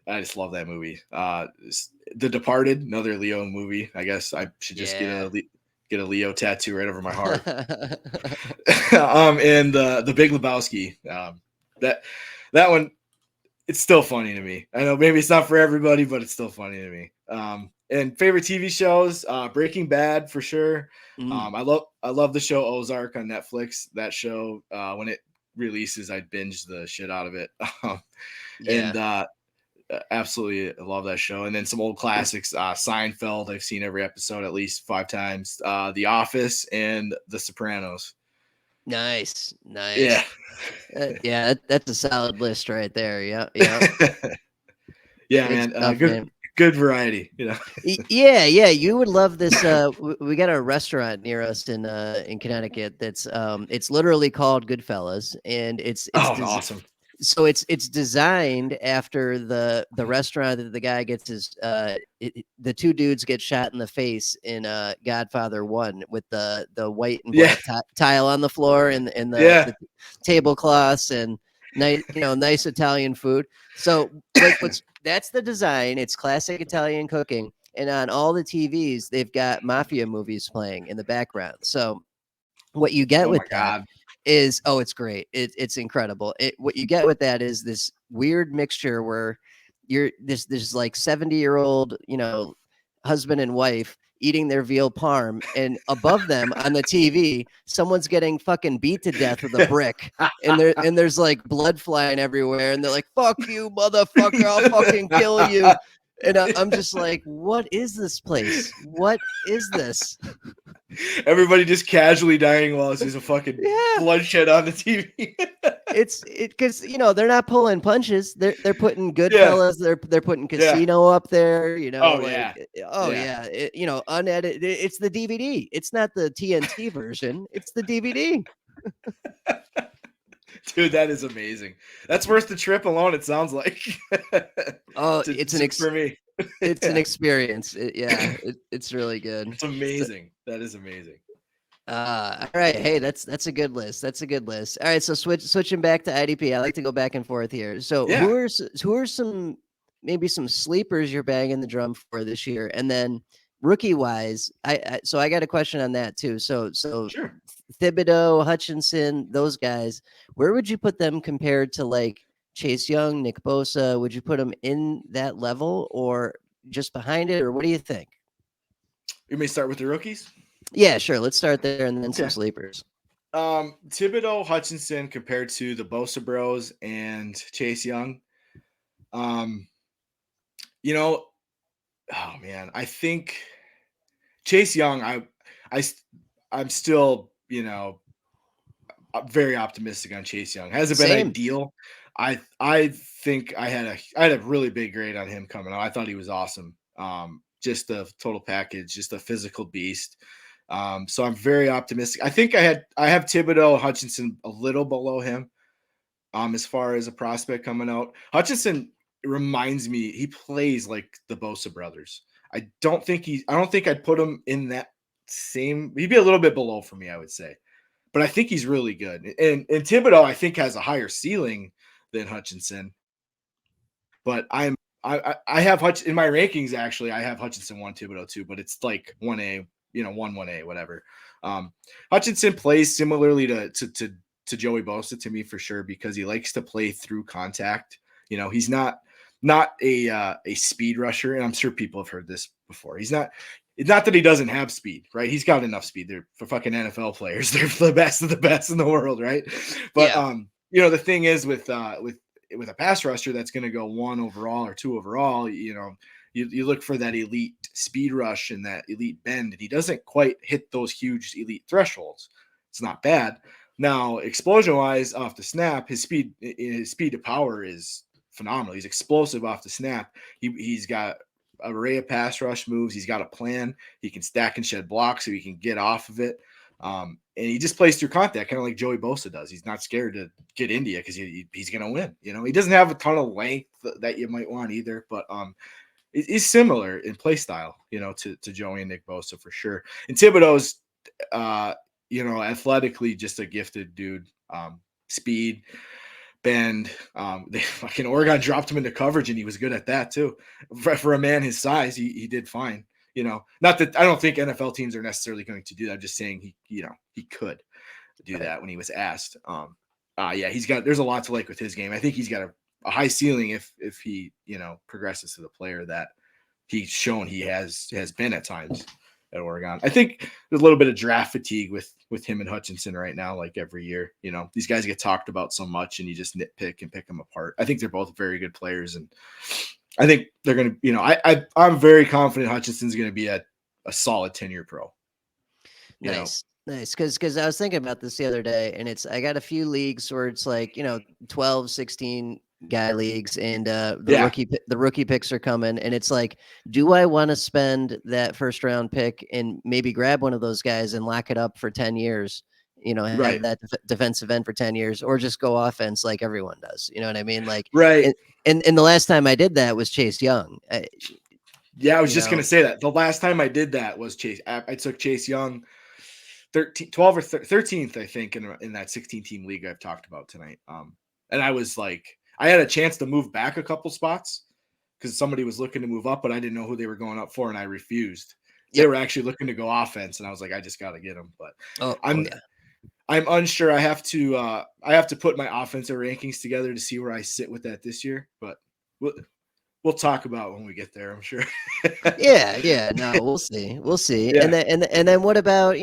I just love that movie. The Departed, another Leo movie. I guess I should just get a Leo tattoo right over my heart. And the Big Lebowski. That one, it's still funny to me. I know maybe it's not for everybody, but it's still funny to me. And favorite TV shows, Breaking Bad for sure. I love the show Ozark on Netflix. That show, when it releases, I binge the shit out of it. And absolutely love that show. And then some old classics, Seinfeld. I've seen every episode at least 5 times. The Office and The Sopranos. Nice. Yeah. Yeah, that's a solid list right there. Yeah, yeah. Yeah, Good man. stuff, man. Good variety. Yeah, yeah, you would love this. We got a restaurant near us in Connecticut that's it's literally called Goodfellas, and Awesome. so it's designed after the restaurant that the guy gets his the two dudes get shot in the face in Godfather 1 with the white and Yeah. black tile on the floor and Yeah. the tablecloths and nice Italian food. So that's the design. It's classic Italian cooking, and on all the TVs they've got mafia movies playing in the background. So what you get Oh with my that God. is it's great. It's incredible. What you get with that is this weird mixture where you're this like 70-year-old, husband and wife eating their veal parm, and above them on the TV, someone's getting fucking beat to death with a brick, and there's like blood flying everywhere, and they're like, "Fuck you, motherfucker! I'll fucking kill you." And I'm just like, what is this place? What is this? Everybody just casually dying while there's a fucking bloodshed on the TV. It's because they're not pulling punches. They're putting Goodfellas. They're putting Casino up there. Unedited. It's the DVD. It's not the TNT version. It's the DVD. Dude, that is amazing. That's worth the trip alone. It sounds like. It's for me. It's an experience. It's really good. It's amazing. That is amazing. All right. Hey, that's a good list. That's a good list. All right. So switching back to IDP, I like to go back and forth here. So who are some maybe some sleepers you're banging the drum for this year, and then rookie wise, I got a question on that too. So Sure. Thibodeau, Hutchinson, those guys, where would you put them compared to like Chase Young, Nick Bosa? Would you put them in that level or just behind it, or what do you think? You may start with the rookies. Yeah, sure. Let's start there and then some sleepers. Thibodeau, Hutchinson compared to the Bosa Bros and Chase Young. Oh man, I think Chase Young. I'm still very optimistic on Chase Young. Hasn't been ideal. I think I had a really big grade on him coming out. I thought he was awesome. Just a total package, just a physical beast. So I'm very optimistic. I think I have Thibodeau, Hutchinson a little below him. As far as a prospect coming out, Hutchinson reminds me, he plays like the Bosa brothers. I don't think I'd put him in that same. He'd be a little bit below for me, I would say, but I think he's really good. And Thibodeau, I think, has a higher ceiling than Hutchinson. But I have Hutch in my rankings. Actually, I have Hutchinson 1, Thibodeau 2, but it's like 1A, 1A, whatever. Hutchinson plays similarly to Joey Bosa to me for sure, because he likes to play through contact. He's not a speed rusher, and I'm sure people have heard this before. It's not that he doesn't have speed, right? He's got enough speed. They're for fucking NFL players. They're the best of the best in the world, right? But the thing is with a pass rusher that's going to go 1 overall or 2 overall, you look for that elite speed rush and that elite bend, and he doesn't quite hit those huge elite thresholds. It's not bad. Now, explosion-wise off the snap, his speed to power is phenomenal. He's explosive off the snap. He's got an array of pass rush moves. He's got a plan. He can stack and shed blocks so he can get off of it. And he just plays through contact, kind of like Joey Bosa does. He's not scared to get into you because he's going to win. He doesn't have a ton of length that you might want either, but he's similar in play style, to Joey and Nick Bosa for sure. And Thibodeau's, athletically just a gifted dude. Speed, bend. They fucking Oregon dropped him into coverage, and he was good at that too. For a man his size, he did fine. Not that I don't think NFL teams are necessarily going to do that. I'm just saying he could do that when he was asked. There's a lot to like with his game. I think he's got a high ceiling if he, progresses to the player that he's shown he has been at times at Oregon. I think there's a little bit of draft fatigue with him and Hutchinson right now, like every year. These guys get talked about so much and you just nitpick and pick them apart. I think they're both very good players, and I think they're going to, I'm very confident Hutchinson's going to be a solid 10-year pro. Nice. Because I was thinking about this the other day, and I got a few leagues where it's like, 12, 16 guy leagues, and the rookie picks are coming, and it's like, do I want to spend that first round pick and maybe grab one of those guys and lock it up for 10 years? Have that defensive end for 10 years, or just go offense like everyone does. You know what I mean? Like, right. And the last time I did that was Chase Young. I was just going to say that. The last time I did that was Chase. I took Chase Young 12 or 13th, I think, in that 16-team league I've talked about tonight. And I was like, I had a chance to move back a couple spots because somebody was looking to move up, but I didn't know who they were going up for, and I refused. Yep. They were actually looking to go offense, and I was like, I just got to get them. But I'm unsure. I have to put my offensive rankings together to see where I sit with that this year, but we'll talk about when we get there, I'm sure. yeah. No, we'll see. Yeah. And then what about,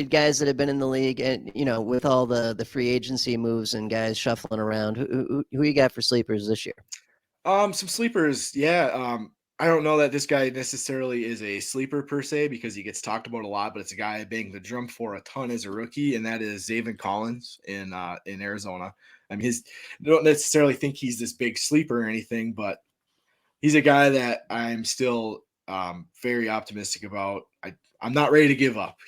guys that have been in the league and, with all the free agency moves and guys shuffling around, who you got for sleepers this year? Some sleepers. Yeah. I don't know that this guy necessarily is a sleeper per se because he gets talked about a lot, but it's a guy I banged the drum for a ton as a rookie, and that is Zaven Collins in Arizona. I mean, I don't necessarily think he's this big sleeper or anything, but he's a guy that I'm still very optimistic about. I'm not ready to give up.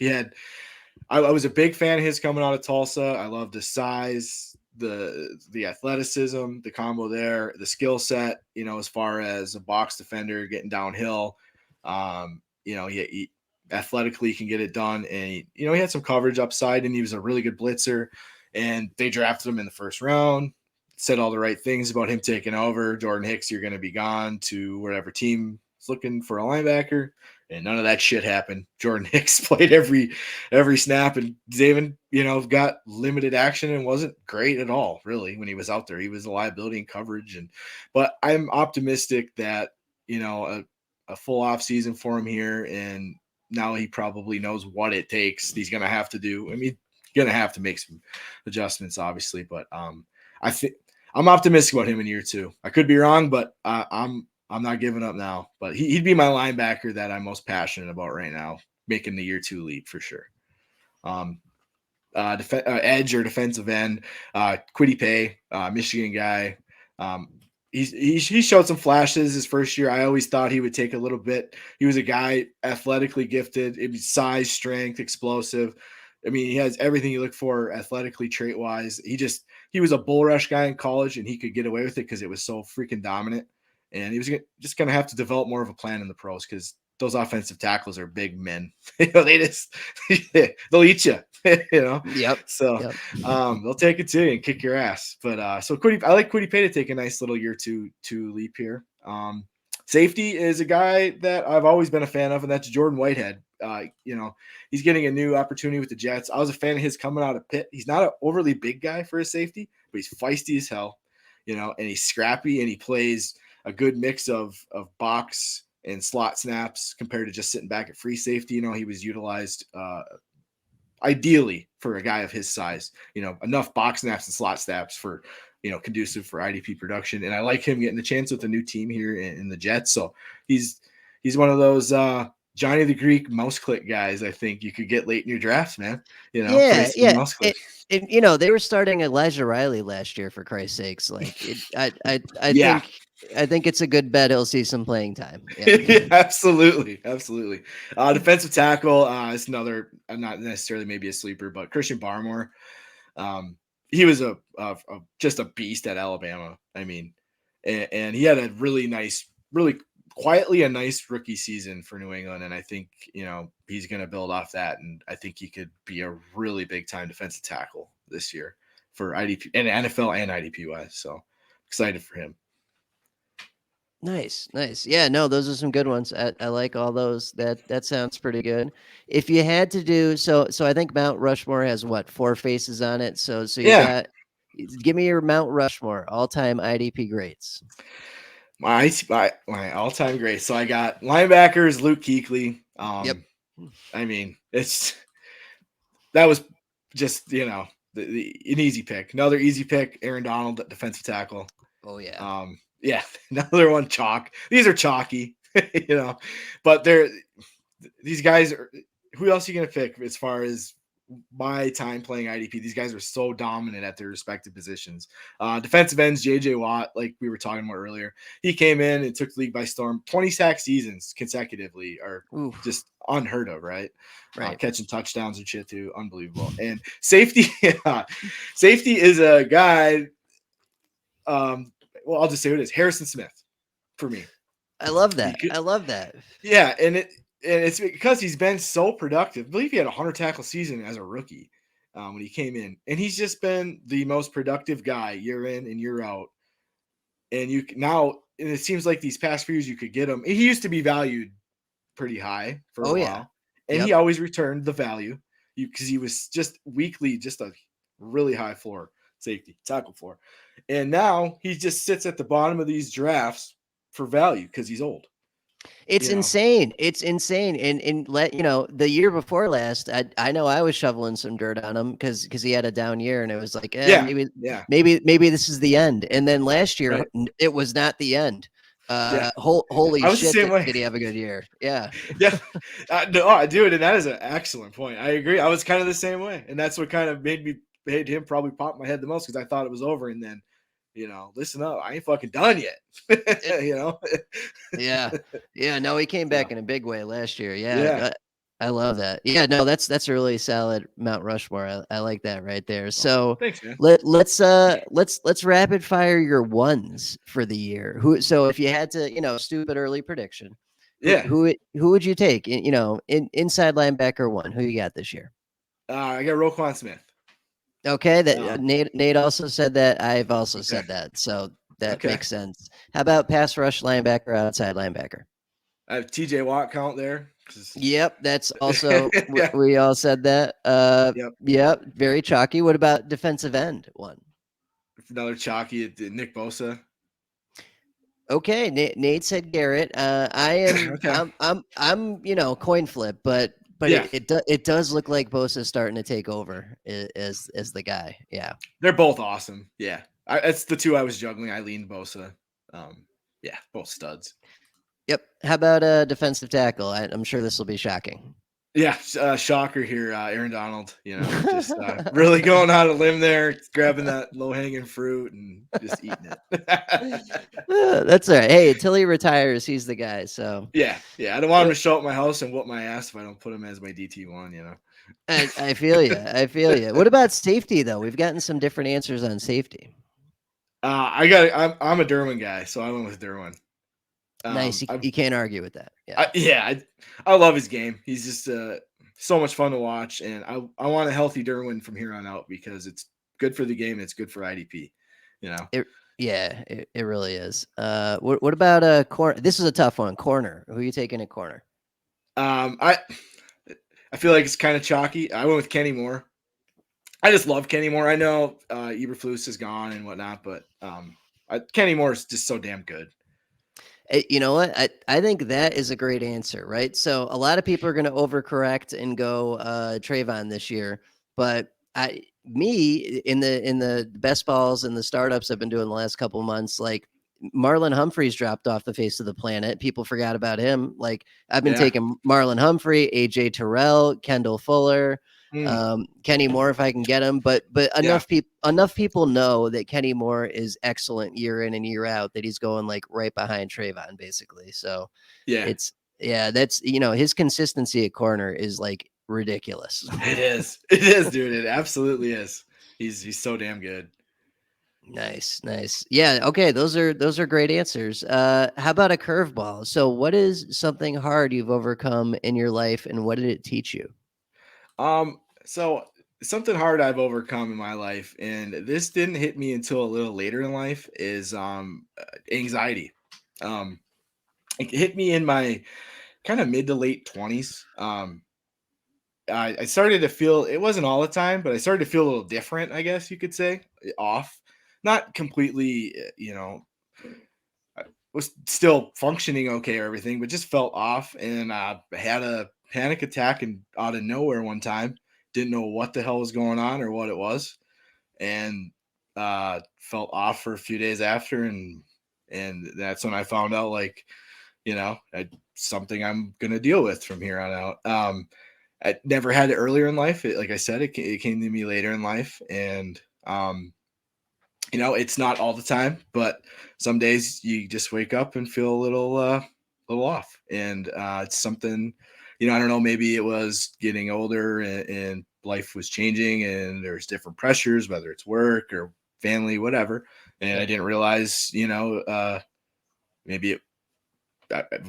I was a big fan of his coming out of Tulsa. I love the size, the athleticism, the combo there, the skill set, as far as a box defender getting downhill. He athletically can get it done. And, he had some coverage upside, and he was a really good blitzer. And they drafted him in the first round, said all the right things about him taking over. Jordan Hicks, you're going to be gone to whatever team is looking for a linebacker. And none of that shit happened. Jordan Hicks played every snap, and Zaven, got limited action and wasn't great at all, really, when he was out there. He was a liability in coverage. But I'm optimistic that, a full off season for him here, and now he probably knows what it takes. He's going to have to do. I mean, going to have to make some adjustments, obviously, but I think I'm optimistic about him in year 2. I could be wrong, but I'm not giving up now. But he'd be my linebacker that I'm most passionate about right now, making the year 2 leap for sure. Edge or defensive end, Kwity Paye, Michigan guy. He showed some flashes his first year. I always thought he would take a little bit. He was a guy athletically gifted, size, strength, explosive. I mean, he has everything you look for athletically, trait wise. He was a bull rush guy in college, and he could get away with it because it was so freaking dominant. And he was just going to have to develop more of a plan in the pros because those offensive tackles are big men. They'll eat you. Yep. So they'll take it to you and kick your ass. But I like Kwity Paye to take a nice little year 2 leap here. Safety is a guy that I've always been a fan of, and that's Jordan Whitehead. He's getting a new opportunity with the Jets. I was a fan of his coming out of Pitt. He's not an overly big guy for a safety, but he's feisty as hell, and he's scrappy, and he plays a good mix of box and slot snaps compared to just sitting back at free safety. He was utilized ideally for a guy of his size, enough box snaps and slot snaps for, conducive for IDP production. And I like him getting the chance with a new team here in the Jets. So he's one of those Johnny the Greek mouse click guys I think you could get late in your drafts, man. Yeah. And, they were starting Elijah Riley last year, for Christ's sakes. Like, I think it's a good bet he'll see some playing time. Yeah. Absolutely. Defensive tackle is another, not necessarily maybe a sleeper, but Christian Barmore. He was just a beast at Alabama. I mean, and he had a really quietly a nice rookie season for New England. And I think, he's going to build off that. And I think he could be a really big time defensive tackle this year for IDP and NFL and IDPGuys. So excited for him. Nice. Yeah, no, those are some good ones. I like all those. That sounds pretty good. If you had to do so I think Mount Rushmore has 4 faces on it. So you give me your Mount Rushmore all-time IDP greats. My all-time great. So I got linebackers, Luke Kuechly. Yep. I mean, that was just, an easy pick. Another easy pick, Aaron Donald, defensive tackle. Oh yeah. Yeah, another one chalk. These are chalky, but these guys are. Who else are you gonna pick as far as my time playing IDP? These guys are so dominant at their respective positions. Defensive ends, JJ Watt, like we were talking about earlier, he came in and took the league by storm. 20 sack seasons consecutively are Oof. just unheard of, right? Right. Catching touchdowns and shit too, unbelievable. And safety, safety is a guy. Well, I'll just say what it is. Harrison Smith for me. I love that. I love that. Yeah, and it's because he's been so productive. I believe he had a 100 tackle season as a rookie when he came in, and he's just been the most productive guy year in and year out. And and it seems like these past few years you could get him. He used to be valued pretty high for a while, and he always returned the value because he was just weekly, just a really high floor safety tackle floor, and now he just sits at the bottom of these drafts for value because he's old. It's insane. It's insane. And the year before last, I know I was shoveling some dirt on him because he had a down year, and it was like, maybe this is the end. And then last year, it was not the end. Holy shit! Did he have a good year? Yeah, yeah. No, dude, and that is an excellent point. I agree. I was kind of the same way, and that's what kind of made him probably pop my head the most because I thought it was over, and then. Listen up. I ain't fucking done yet. Yeah. No, he came back in a big way last year. Yeah. I love that. Yeah, no, that's a really solid Mount Rushmore. I like that right there. So thanks, man. let's rapid fire your ones for the year. So if you had to, stupid early prediction, who would you take? Inside linebacker one. Who you got this year? I got Roquan Smith. Okay, that Nate also said that. I've also said that, so that makes sense. How about pass rush linebacker, outside linebacker? I have TJ Watt count there. Yep, that's also we all said that. Yep, very chalky. What about defensive end one? Another chalky, Nick Bosa. Okay, Nate said Garrett. I am. I'm. Coin flip, but it does look like Bosa's starting to take over as the guy. Yeah, they're both awesome. Yeah, it's the two I was juggling. I leaned Bosa. Both studs. Yep. How about defensive tackle? I'm sure this will be shocking. Yeah, shocker here, Aaron Donald. Just really going out a limb there, grabbing that low hanging fruit and just eating it. That's all right. Hey, until he retires, he's the guy. So yeah. I don't want him to show up my house and whoop my ass if I don't put him as my DT1. I feel you. I feel you. What about safety though? We've gotten some different answers on safety. I'm a Derwin guy, so I went with Derwin. Nice. You can't argue with that. Yeah. I love his game. He's just so much fun to watch, and I want a healthy Derwin from here on out because it's good for the game. And it's good for IDP. It really is. What about a corner? This is a tough one. Corner. Who are you taking at corner? I feel like it's kind of chalky. I went with Kenny Moore. I just love Kenny Moore. I know Eberflus is gone and whatnot, but Kenny Moore is just so damn good. You know what? I think that is a great answer, right? So a lot of people are going to overcorrect and go Trayvon this year, but in the best balls and the startups I've been doing the last couple of months, like Marlon Humphreys dropped off the face of the planet. People forgot about him. Like I've been taking Marlon Humphrey, AJ Terrell, Kendall Fuller. Kenny Moore if I can get him, but enough people know that Kenny Moore is excellent year in and year out, that he's going like right behind Trayvon basically. So that's his consistency at corner is like ridiculous. It is, dude. It absolutely is. He's so damn good. Nice. Yeah. Okay. Those are great answers. How about a curveball? So what is something hard you've overcome in your life, and what did it teach you? So something hard I've overcome in my life, and this didn't hit me until a little later in life, is anxiety. It hit me in my kind of mid to late 20s. I started to feel, it wasn't all the time, but I started to feel a little different, I guess you could say, off. Not completely, I was still functioning okay or everything, but just felt off, and had a panic attack and out of nowhere one time. Didn't know what the hell was going on or what it was, and felt off for a few days after, and And that's when I found out, like, something I'm going to deal with from here on out. I never had it earlier in life. Like I said, it came to me later in life. And, it's not all the time, but some days you just wake up and feel a little off. And it's something, I don't know, maybe it was getting older and life was changing and there's different pressures, whether it's work or family, whatever. And I didn't realize, maybe it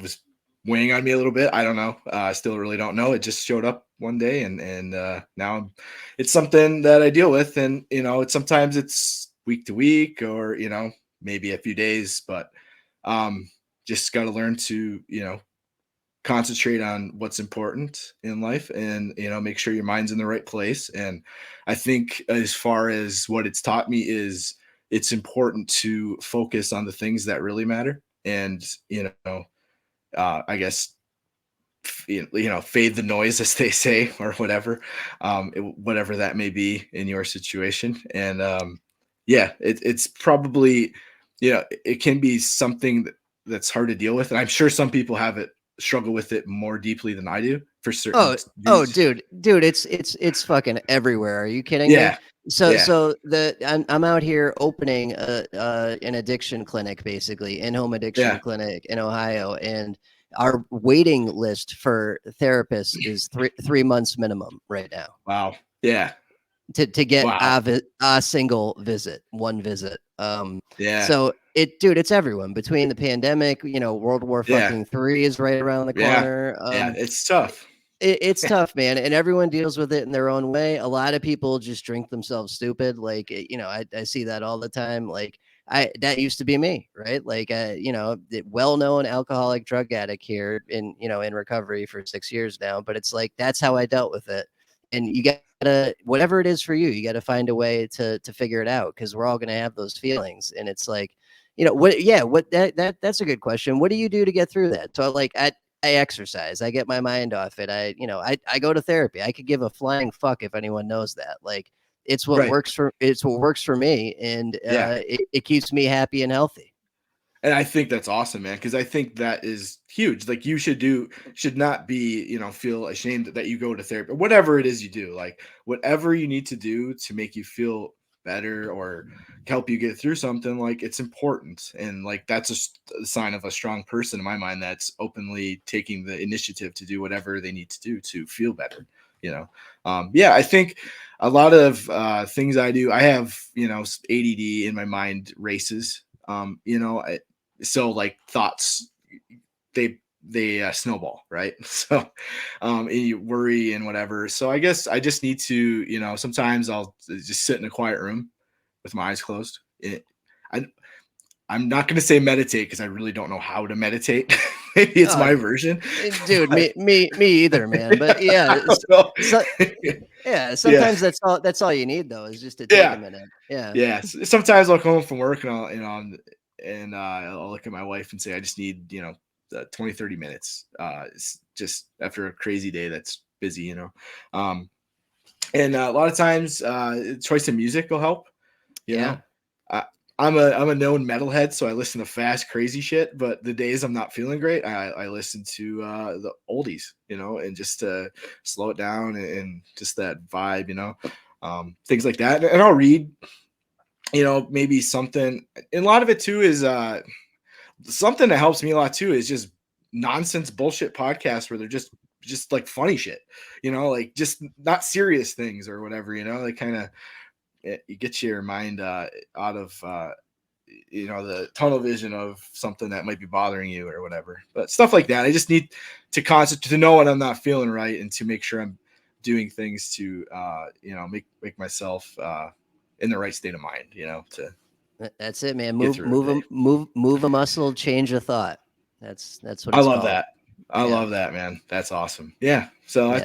was weighing on me a little bit. I don't know. I still really don't know. It just showed up one day, and now it's something that I deal with. And sometimes it's week to week, or maybe a few days. But just got to learn to concentrate on what's important in life, and make sure your mind's in the right place. And I think, as far as what it's taught me, is it's important to focus on the things that really matter. And I guess fade the noise, as they say, or whatever, whatever that may be in your situation. And it's probably, it can be something that's hard to deal with, and I'm sure some people struggle with it more deeply than I do, for certain dude, it's fucking everywhere. Are you kidding me? So I'm out here opening an addiction clinic, basically in-home addiction clinic in Ohio, and our waiting list for therapists is 3 months minimum right now. Wow. Yeah. To get a single visit, one visit. Yeah. So it's everyone. Between the pandemic, World War fucking 3 is right around the corner. Yeah, it's tough. It's tough, man, and everyone deals with it in their own way. A lot of people just drink themselves stupid. Like, I see that all the time. Like, that used to be me, right? Like, well-known alcoholic drug addict here in recovery for 6 years now. But it's like, that's how I dealt with it. And you gotta, whatever it is for you, you gotta find a way to figure it out, because we're all gonna have those feelings. And it's like, that's a good question. What do you do to get through that? So, like, I exercise. I get my mind off it. I go to therapy. I could give a flying fuck if anyone knows that. Like, it's what works for me, and it keeps me happy and healthy. And I think that's awesome, man, because I think that is huge. Like, you should not be, feel ashamed that you go to therapy, whatever it is you do. Like, whatever you need to do to make you feel better or help you get through something, like, it's important. And, like, that's a sign of a strong person in my mind, that's openly taking the initiative to do whatever they need to do to feel better. I think a lot of things I do, I have, ADD in my mind races. So, like, thoughts, they snowball, right? So and you worry and whatever. So I guess I just need to, sometimes I'll just sit in a quiet room with my eyes closed. I'm not going to say meditate, because I really don't know how to meditate. Maybe it's my version, dude. Me either, man. But sometimes that's all you need, though, is just to take a minute. Sometimes I'll come home from work, and I'll look at my wife and say, I just need 20-30 minutes, just after a crazy day that's busy. And a lot of times choice of music will help. I'm a known metalhead, so I listen to fast, crazy shit. But the days I'm not feeling great, I listen to the oldies, and just to slow it down, and just that vibe, things like that. And I'll read, maybe something. And a lot of it too is something that helps me a lot too is just nonsense bullshit podcasts where they're just like funny shit, like, just not serious things or whatever, like, kind of, it gets your mind out of the tunnel vision of something that might be bothering you or whatever. But stuff like that, I just need to concentrate, to know when I'm not feeling right, and to make sure I'm doing things to make myself in the right state of mind, to that's it, man. Move a muscle, change a thought. That's what it's I love called. that. I love that, man. That's awesome. Yeah. So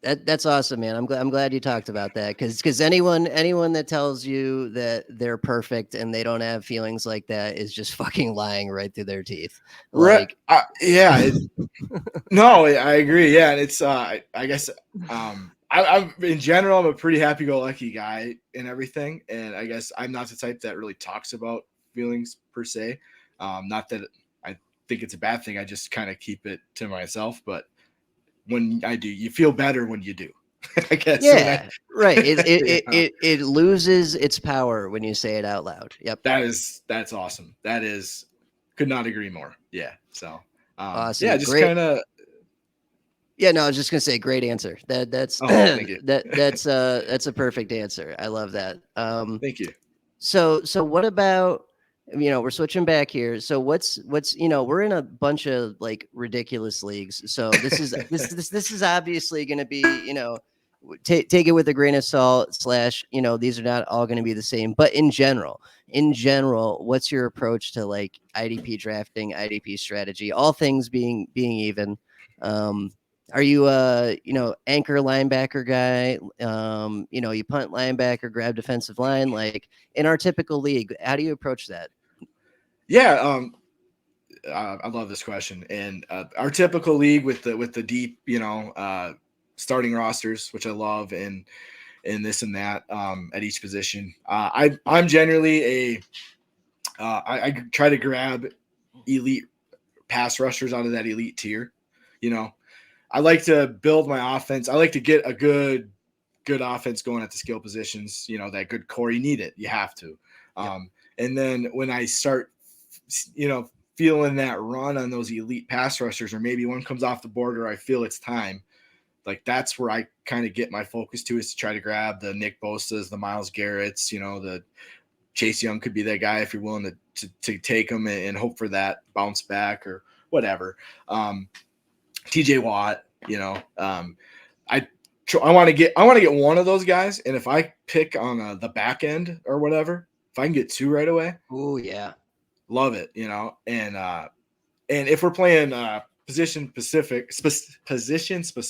that's awesome, man. I'm glad you talked about that, because anyone that tells you that they're perfect and they don't have feelings like that is just fucking lying right through their teeth. Like, no, I agree. Yeah, and it's I guess I'm in general, I'm a pretty happy-go-lucky guy and everything, and I guess I'm not the type that really talks about feelings per se. Not that I think it's a bad thing. I just kind of keep it to myself. But when I do, you feel better when you do. I guess. Yeah, right. You know, It loses its power when you say it out loud. Yep. that's awesome. That is, could not agree more. Yeah. So yeah, Awesome. just Great. kind of. Yeah, no, I was just gonna say great answer. That's Oh, thank you. that's a perfect answer. I love that. Thank you. So what about, we're switching back here. So we're in a bunch of like ridiculous leagues. So this is obviously going to be, take it with a grain of salt slash, these are not all going to be the same, but in general, what's your approach to like IDP drafting, IDP strategy, all things being even? Are you anchor linebacker guy? You punt linebacker, grab defensive line, like in our typical league, how do you approach that? Yeah. I love this question. And our typical league with the deep, starting rosters, which I love, and this and that at each position. I'm generally I try to grab elite pass rushers out of that elite tier. You know, I like to build my offense. I like to get a good offense going at the skill positions. That good core. You need it. You have to. Yep. And then when I start, feeling that run on those elite pass rushers, or maybe one comes off the board, or I feel it's time. Like that's where I kind of get my focus to, is to try to grab the Nick Bosa's, the Myles Garrett's, the Chase Young could be that guy if you're willing to take him and hope for that bounce back or whatever. TJ Watt, I want to get one of those guys, and if I pick on the back end or whatever, if I can get two right away, Oh yeah, love it. And if we're playing position specific,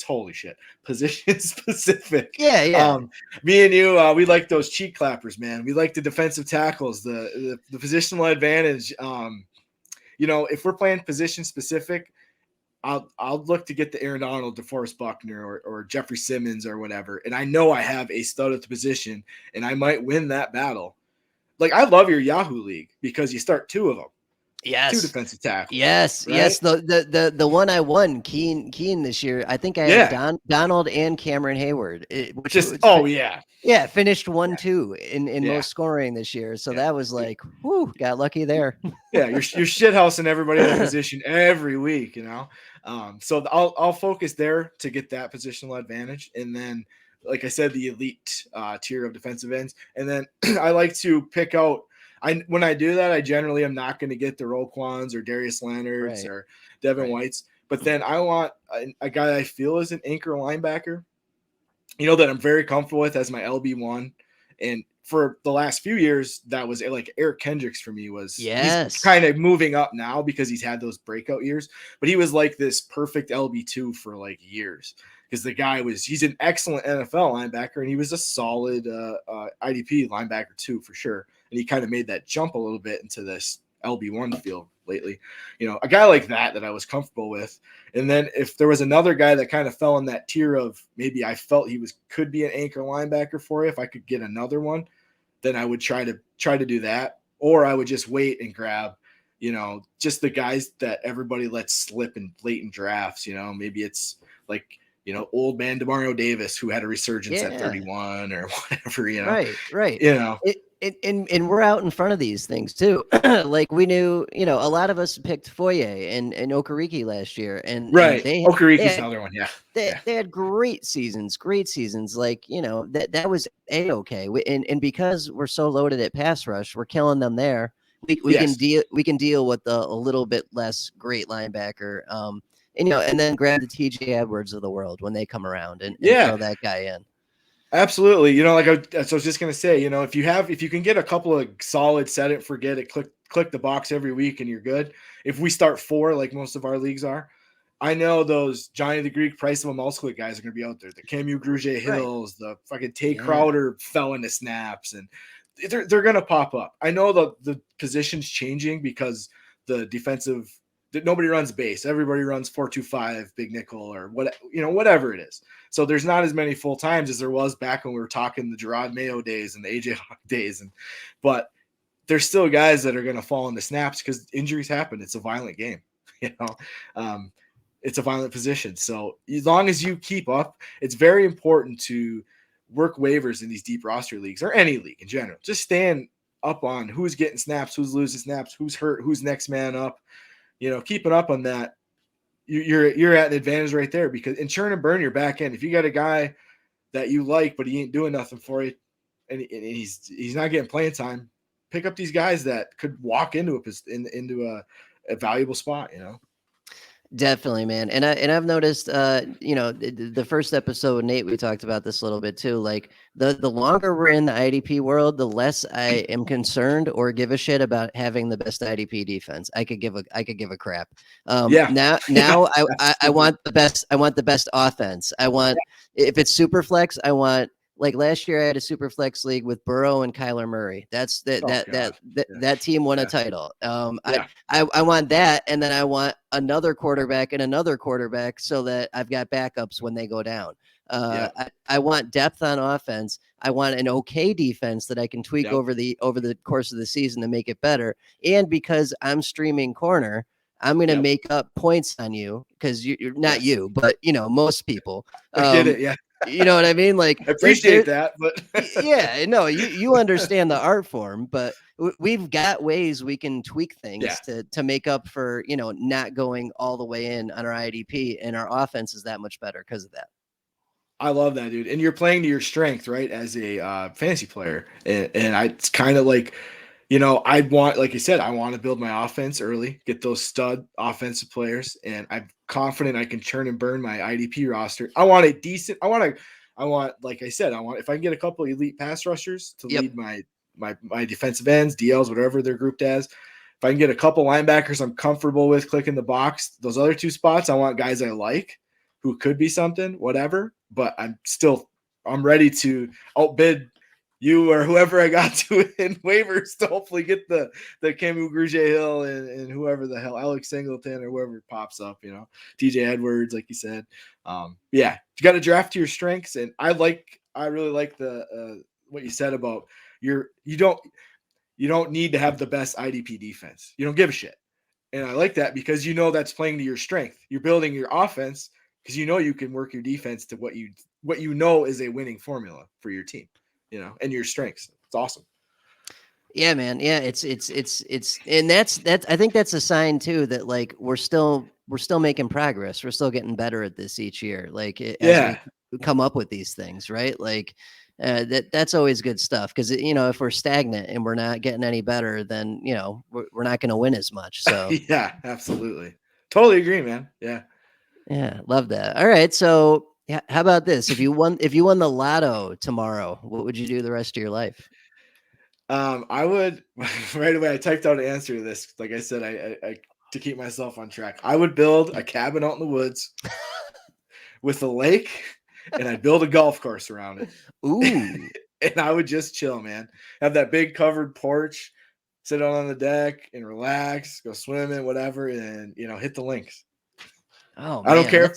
holy shit, position specific. yeah. Me and you, we like those cheek clappers, man. We like the defensive tackles, the positional advantage. If we're playing position specific, I'll look to get the Aaron Donald, DeForest Buckner, or Jeffrey Simmons or whatever. And I know I have a stud at the position, and I might win that battle. Like, I love your Yahoo League because you start two of them. Yes. Two defensive tackles. Yes. Right? Yes. The one I won, Keen this year, I think I had Donald and Cameron Hayward. Yeah, finished 1-2 in most scoring this year. So that was like, whoo, got lucky there. Yeah, you're shithousing everybody in that position every week, So I'll focus there to get that positional advantage, and then, like I said, the elite tier of defensive ends, and then I like to pick out. When I do that, I generally am not going to get the Roquans or Darius Leonards or Devin Whites, but then I want a guy I feel is an anchor linebacker, that I'm very comfortable with as my LB1. And for the last few years, that was like Eric Kendricks for me. He's kind of moving up now because he's had those breakout years, but he was like this perfect LB2 for like years, because the guy he's an excellent NFL linebacker, and he was a solid IDP linebacker too, for sure. And he kind of made that jump a little bit into this LB1 field lately, a guy like that I was comfortable with. And then if there was another guy that kind of fell in that tier of maybe I felt he could be an anchor linebacker for you, if I could get another one, then I would try to do that. Or I would just wait and grab, just the guys that everybody lets slip in late in drafts. Maybe it's like, old man DeMario Davis, who had a resurgence at 31 or whatever, Right. And we're out in front of these things too. Like we knew, a lot of us picked Foye and Okereke last year, and Okereke's another one. Yeah. They had great seasons. Like, that was A-okay. And because we're so loaded at pass rush, we're killing them there. We can deal with a little bit less great linebacker. And then grab the TJ Edwards of the world when they come around and throw that guy in. Absolutely. Like I was just going to say, if you can get a couple of solid set it, forget it, click the box every week and you're good. If we start 4, like most of our leagues are, I know those Johnny the Greek, Price of a Moskowitz guys are going to be out there. The Camu Grugier Hills, the fucking Tay Crowder fell into snaps, and they're going to pop up. I know the position's changing because the defensive, nobody runs base. Everybody runs 4-2-5, big nickel, or whatever it is. So there's not as many full times as there was back when we were talking the Gerard Mayo days and the AJ Hawk days. But there's still guys that are going to fall into snaps because injuries happen. It's a violent game, you know. It's a violent position. So as long as you keep up, it's very important to work waivers in these deep roster leagues or any league in general. Just stand up on who's getting snaps, who's losing snaps, who's hurt, who's next man up. You know, keeping up on that, you're at an advantage right there because in churn and burn your back end. If you got a guy that you like, but he ain't doing nothing for you, and he's not getting playing time, pick up these guys that could walk into a valuable spot, you know. Definitely, man. And I've noticed, the first episode with Nate, we talked about this a little bit too. Like the longer we're in the IDP world, the less I am concerned or give a shit about having the best IDP defense. I could give a crap. Yeah. Now I want the best. I want the best offense. I want, if it's super flex, I want, like last year I had a super flex league with Burrow and Kyler Murray. That's that team won a title. I want that, and then I want another quarterback and another quarterback so that I've got backups when they go down. I want depth on offense. I want an okay defense that I can tweak over the course of the season to make it better. And because I'm streaming corner, I'm going to make up points on you because you're not you, but most people. I get it. Yeah. You know what I mean? Like, I appreciate that, but yeah, no, you understand the art form, but we've got ways we can tweak things to make up for, not going all the way in on our IDP, and our offense is that much better because of that. I love that, dude. And you're playing to your strength, right? As a fantasy player. And it's kind of like, like you said, I want to build my offense early, get those stud offensive players. And I'm confident I can churn and burn my IDP roster. I want a decent, like I said, if I can get a couple elite pass rushers to lead my defensive ends, DLs, whatever they're grouped as. If I can get a couple linebackers I'm comfortable with clicking the box, those other two spots, I want guys I like who could be something, whatever. But I'm ready to outbid you or whoever I got to in waivers to hopefully get the Camu Grugier-Hill and whoever the hell, Alex Singleton or whoever pops up, TJ Edwards, like you said. You got to draft to your strengths. And I really like the what you said about you don't need to have the best IDP defense. You don't give a shit. And I like that because that's playing to your strength. You're building your offense because you can work your defense to what is a winning formula for your team, and your strengths. It's awesome. Yeah, man. Yeah, it's and that's I think that's a sign too that like we're still making progress. We're still getting better at this each year. Like as we come up with these things, right? Like that's always good stuff because if we're stagnant and we're not getting any better, then we're not going to win as much. So yeah, absolutely, totally agree, man. Yeah, love that. All right, so how about this? If you won the Lotto tomorrow, what would you do the rest of your life? I would right away. I typed out an answer to this. Like I said, I to keep myself on track. I would build a cabin out in the woods with a lake, and I'd build a golf course around it. Ooh, and I would just chill, man. Have that big covered porch, sit out on the deck and relax, go swimming, whatever, and hit the links. Oh, I don't care.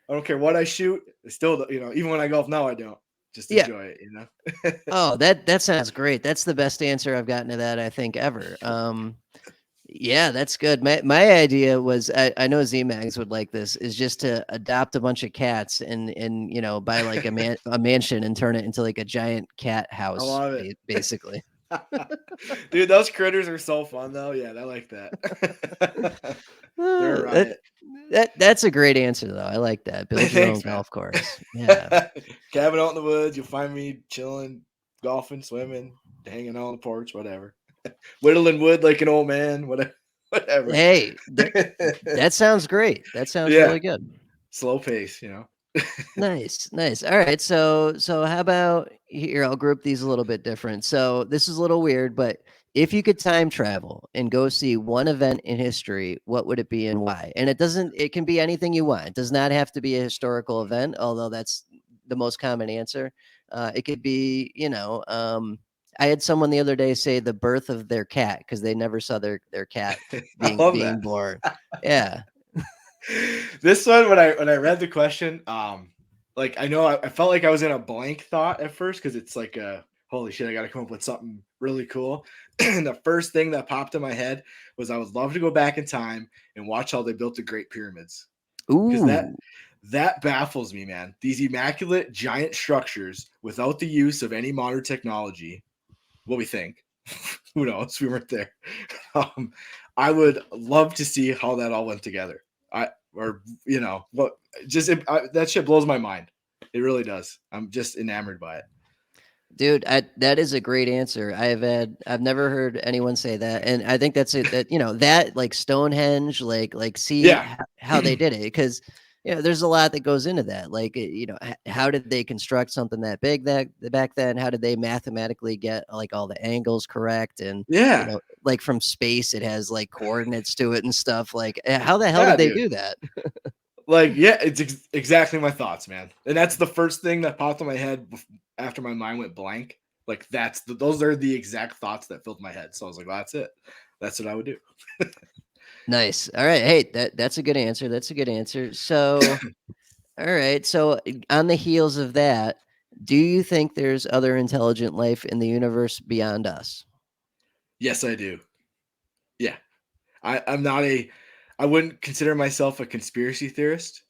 I don't care what I shoot. It's still, even when I golf now, I don't. Just enjoy it, Oh, that sounds great. That's the best answer I've gotten to that, I think, ever. Yeah, that's good. My idea was, I know Z-Mags would like this, is just to adopt a bunch of cats and buy like a mansion and turn it into like a giant cat house. I love it. Basically. Dude, those critters are so fun though. Yeah, I like that. They're a riot. That's a great answer though. I like that. Build your own golf course. Yeah. Cabin out in the woods. You'll find me chilling, golfing, swimming, hanging out on the porch, whatever. Whittling wood like an old man, whatever. Hey, that sounds great. That sounds really good. Slow pace, Nice. All right. So how about here? I'll group these a little bit different. So this is a little weird, but if you could time travel and go see one event in history, what would it be and why? And it can be anything you want. It does not have to be a historical event, although that's the most common answer. It could be, I had someone the other day say the birth of their cat because they never saw their cat being born. Yeah. This one, when I read the question, I felt like I was in a blank thought at first because it's like holy shit, I got to come up with something really cool. And the first thing that popped in my head was I would love to go back in time and watch how they built the Great Pyramids. Because Ooh. that baffles me, man. These immaculate giant structures without the use of any modern technology. What we think. Who knows? We weren't there. I would love to see how that all went together. That shit blows my mind. It really does. I'm just enamored by it. Dude, that is a great answer. I've never heard anyone say that, and I think that's it. That that like Stonehenge, like see Yeah. how they did it, because there's a lot that goes into that. Like how did they construct something that big that back then? How did they mathematically get like all the angles correct? And Yeah. like from space, it has like coordinates to it and stuff. Like how the hell Yeah, did they dude. do that? Like, yeah, it's exactly my thoughts, man. And that's the first thing that popped in my head after my mind went blank. Like, those are the exact thoughts that filled my head. So I was like, well, that's it. That's what I would do. Nice. All right. Hey, that's a good answer. That's a good answer. So, all right. So, on the heels of that, do you think there's other intelligent life in the universe beyond us? Yes, I do. Yeah. I wouldn't consider myself a conspiracy theorist,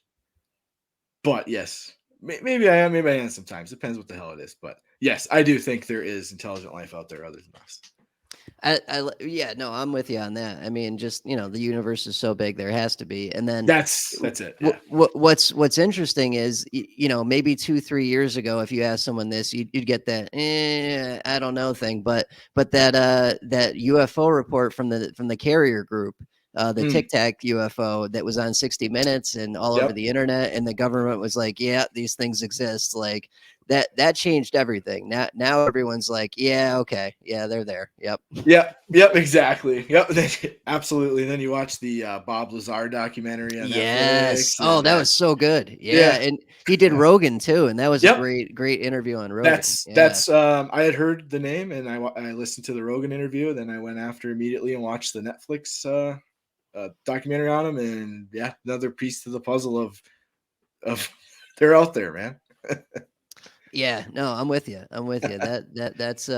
but yes, maybe I am. Maybe I am sometimes. Depends what the hell it is. But yes, I do think there is intelligent life out there other than us. Yeah, no, I'm with you on that. I mean, just the universe is so big, there has to be. And then That's it. Yeah. what's interesting is maybe 2-3 years ago, if you asked someone this, you'd get that I don't know thing. But that UFO report from the carrier group, the Tic Tac UFO that was on 60 Minutes and all over Yep. the internet, and the government was like, yeah, these things exist. Like that changed everything. Now everyone's like, yeah, okay, yeah, they're there. Yep. Yep, exactly. Yep, absolutely. Then you watch the Bob Lazar documentary on Yes. Netflix. Oh, And that was so good. Yeah, yeah, and he did Rogan too, and that was a yep. great interview on Rogan. That's I had heard the name and I listened to the Rogan interview. Then I went after immediately and watched the Netflix documentary on him. And yeah, another piece to the puzzle of they're out there, man. Yeah, no, I'm with you. I'm with you. That's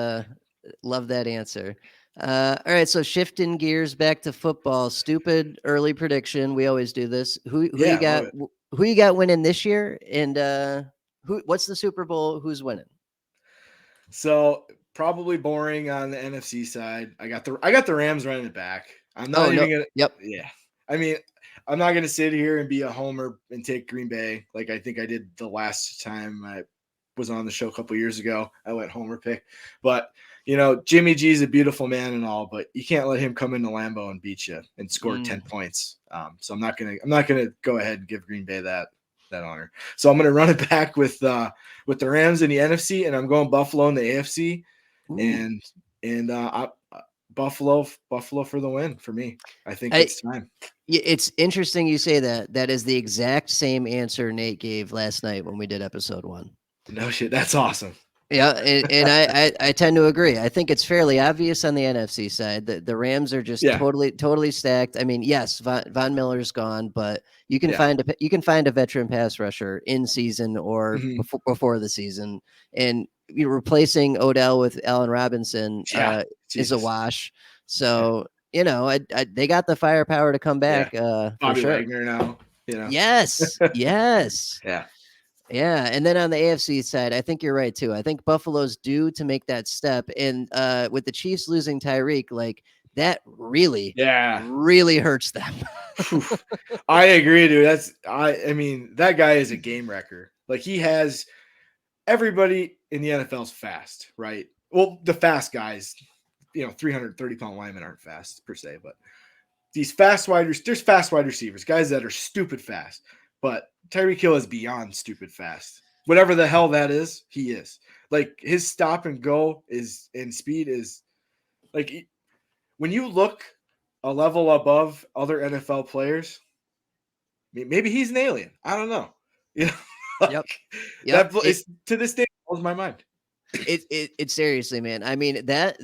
love that answer. All right, so shifting gears back to football. Stupid early prediction. We always do this. Who you Yeah, love got? it. Who you got winning this year? And what's the Super Bowl? Who's winning? So probably boring on the NFC side. I got the Rams running it back. I'm not Oh no. even gonna. Yep. Yeah, I mean, I'm not gonna sit here and be a homer and take Green Bay like I think I did the last time I was on the show a couple years ago. I went homer pick, but Jimmy G's a beautiful man and all, but you can't let him come into Lambeau and beat you and score 10 points. So I'm not gonna go ahead and give Green Bay that honor. So I'm gonna run it back with the Rams in the NFC, and I'm going Buffalo in the AFC, Ooh. and Buffalo for the win for me. I think it's time. It's interesting you say that. That is the exact same answer Nate gave last night when we did episode 1. No shit, that's awesome. Yeah, and I tend to agree. I think it's fairly obvious on the NFC side that the Rams are just totally stacked. I mean, yes, Von Miller's gone, but you can find a veteran pass rusher in season or before the season, and replacing Odell with Allen Robinson is a wash. So they got the firepower to come back for Bobby sure. Wagner now. Yes. Yeah. Yeah, and then on the AFC side, I think you're right too. I think Buffalo's due to make that step, and with the Chiefs losing Tyreek, like that really hurts them. I agree, dude. I mean, that guy is a game wrecker. Like he has everybody in the NFL's fast, right? Well, the fast guys, 330-pound linemen aren't fast per se, but there's fast wide receivers, guys that are stupid fast. But Tyreek Hill is beyond stupid fast. Whatever the hell that is, he is. Like his stop and go and speed is like when you look a level above other NFL players, maybe he's an alien. I don't know. Yep. That is to this day blows my mind. It seriously, man. I mean that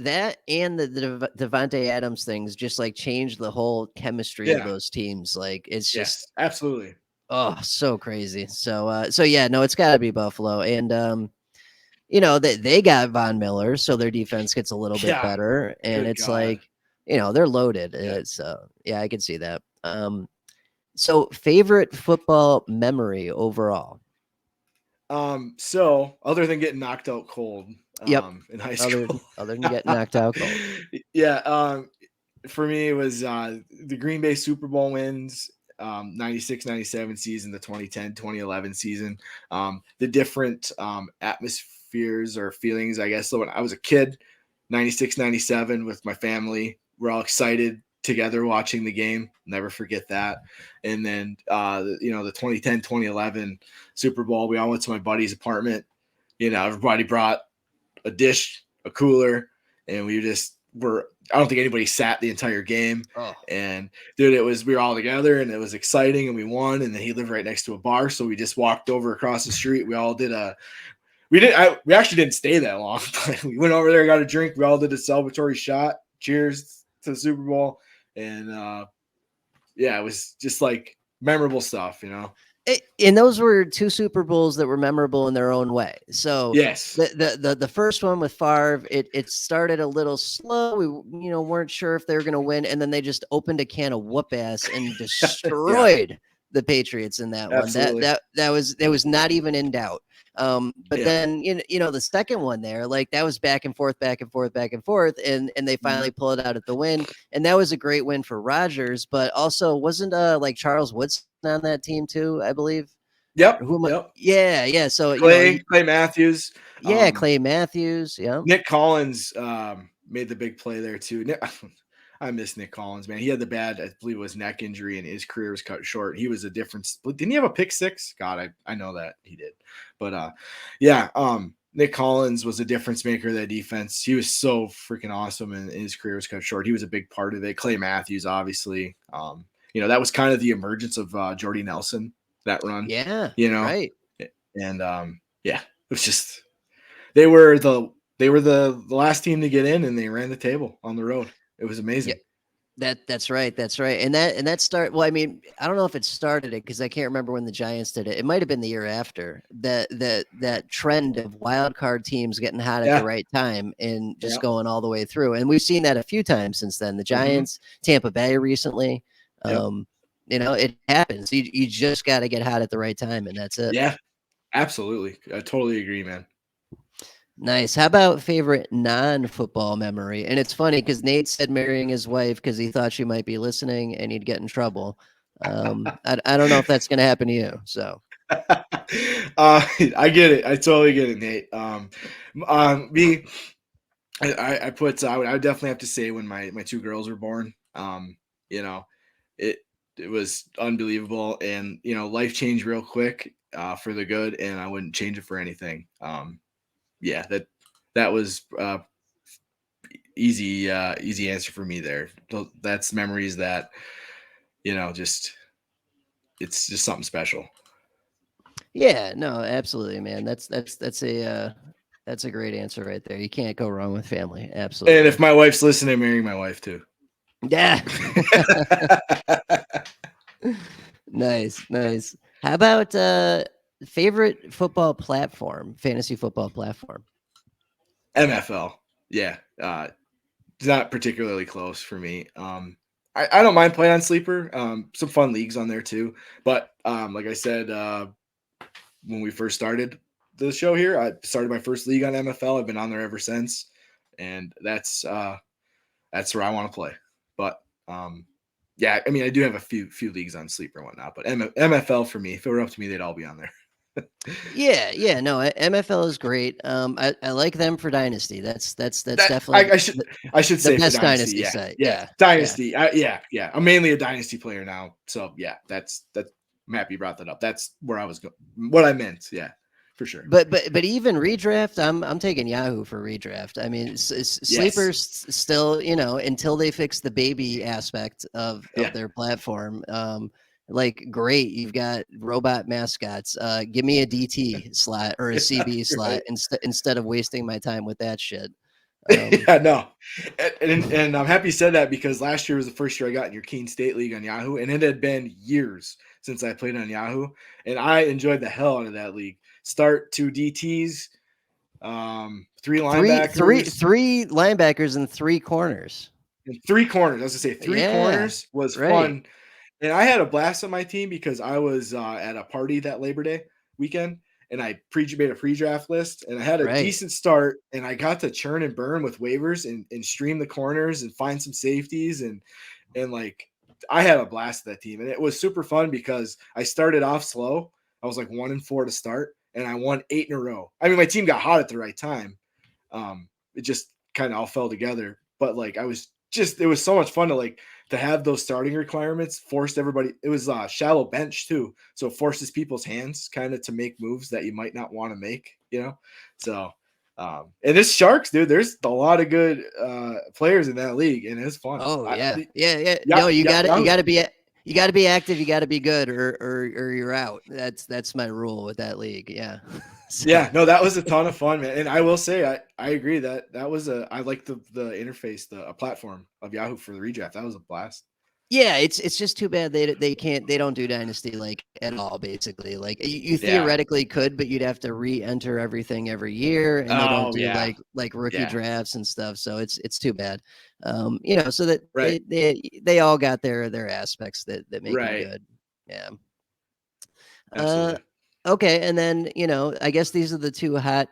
and the Devontae Adams things just like changed the whole chemistry of those teams. Like it's just absolutely. Oh, so crazy. So yeah, no, it's got to be Buffalo. And they got Von Miller, so their defense gets a little bit Yeah. better, and Good it's God. like, they're loaded. Yeah. So yeah, I can see that. So favorite football memory overall? So other than getting knocked out cold, Yep. in high Other school, other than getting knocked out cold. yeah, for me, it was the Green Bay Super Bowl wins, 96, 97 season, the 2010, 2011 season, the different atmospheres or feelings, I guess. So when I was a kid, 96, 97 with my family, we're all excited together watching the game. Never forget that. And then, the 2010, 2011 Super Bowl, we all went to my buddy's apartment. Everybody brought a dish, a cooler, and we just were. I don't think anybody sat the entire game. Oh, And dude, we were all together, and it was exciting, and we won. And then he lived right next to a bar, so we just walked over across the street. We all did we actually didn't stay that long, but we went over there, got a drink. We all did a celebratory shot. Cheers to the Super Bowl, and yeah, it was just like memorable stuff. And those were two Super Bowls that were memorable in their own way. So Yes. the first one with Favre, it started a little slow. We weren't sure if they were going to win, and then they just opened a can of whoop ass and Yeah, destroyed the Patriots in that one. absolutely. That was not even in doubt. But Yeah. then the second one there, like that was back and forth, back and forth, back and forth, and they finally pull it out at the win, and that was a great win for Rodgers. But also, wasn't like Charles Woodson on that team too? I believe. Yep. Who am I? Yep. Yeah, yeah. So Clay Matthews. yeah, Clay Matthews. Yeah, Nick Collins made the big play there too. I miss Nick Collins, man. He had the bad, I believe it was neck injury, and his career was cut short. He was a difference. Didn't he have a pick six? God, I know that he did. But yeah, Nick Collins was a difference maker of that defense. He was so freaking awesome, and his career was cut short. He was a big part of it. Clay Matthews, obviously. That was kind of the emergence of Jordy Nelson, that run. yeah, right. And yeah, it was just they were the last team to get in, and they ran the table on the road. It was amazing. Yeah, that's right. That's right. And that start. Well, I mean, I don't know if it started it because I can't remember when the Giants did it. It might have been the year after that trend of wild card teams getting hot at the Yeah. right time and just Yeah. going all the way through. And we've seen that a few times since then. The Giants, Tampa Bay recently. Yep. It happens. You just got to get hot at the right time, and that's it. Yeah, absolutely. I totally agree, man. Nice. How about favorite non-football memory? And it's funny because Nate said marrying his wife because he thought she might be listening and he'd get in trouble. I don't know if that's going to happen to you. So I get it. I totally get it, Nate. Me, I would definitely have to say when my two girls were born, it was unbelievable, and life changed real quick for the good, and I wouldn't change it for anything. Yeah, that was easy answer for me there. That's memories that just it's just something special. yeah, no, absolutely, man. That's a great answer right there. You can't go wrong with family. Absolutely. And if my wife's listening, I'm marrying my wife too. Yeah. Nice. How about favorite football platform, fantasy football platform? MFL. Yeah. It's not particularly close for me. I don't mind playing on Sleeper. Some fun leagues on there too. But like I said, when we first started the show here, I started my first league on MFL. I've been on there ever since, and that's where I want to play. But yeah, I mean, I do have a few leagues on Sleeper and whatnot. But MFL for me, if it were up to me, they'd all be on there. Yeah, no, MFL is great. I like them for Dynasty. That's definitely I should the say for best Dynasty. site. Yeah. Dynasty. Yeah. I'm mainly a Dynasty player now. So yeah, that's I'm happy you brought that up. That's where I was going. What I meant. Yeah, for sure. But even redraft, I'm taking Yahoo for redraft. I mean, Sleepers still, until they fix the baby aspect of their platform. Like great, you've got robot mascots. Give me a DT slot or a CB slot right. instead of wasting my time with that shit. Yeah, no, and I'm happy you said that because last year was the first year I got in your Keene State League on Yahoo, and it had been years since I played on Yahoo, and I enjoyed the hell out of that league. Start 2 DTs, Three linebackers, three linebackers and three corners. and three corners. I was gonna say three corners was fun. And I had a blast on my team because I was at a party that Labor Day weekend, and I made a pre-draft list, and I had a decent start, and I got to churn and burn with waivers and stream the corners and find some safeties, and like I had a blast with that team, and it was super fun because I started off slow. I was like 1-4 to start, and I won 8 in a row. I mean, my team got hot at the right time. It just kind of all fell together, but like it was so much fun to have those starting requirements. Forced everybody. It was a shallow bench too, so it forces people's hands kind of to make moves that you might not want to make. So and it's Sharks, dude. There's a lot of good players in that league, and it's fun. Oh yeah. No, you got to be active. You got to be good, or you're out. That's my rule with that league. Yeah. So. Yeah, no, that was a ton of fun, man. And I will say, I agree that was I like the interface, the platform of Yahoo for the redraft. That was a blast. Yeah, it's just too bad they don't do Dynasty like at all. Basically, like you theoretically could, but you'd have to re-enter everything every year, and they don't do like rookie drafts and stuff. So it's too bad. So that they all got their aspects that make them good. Yeah. Absolutely. Okay, and then I guess these are the two hot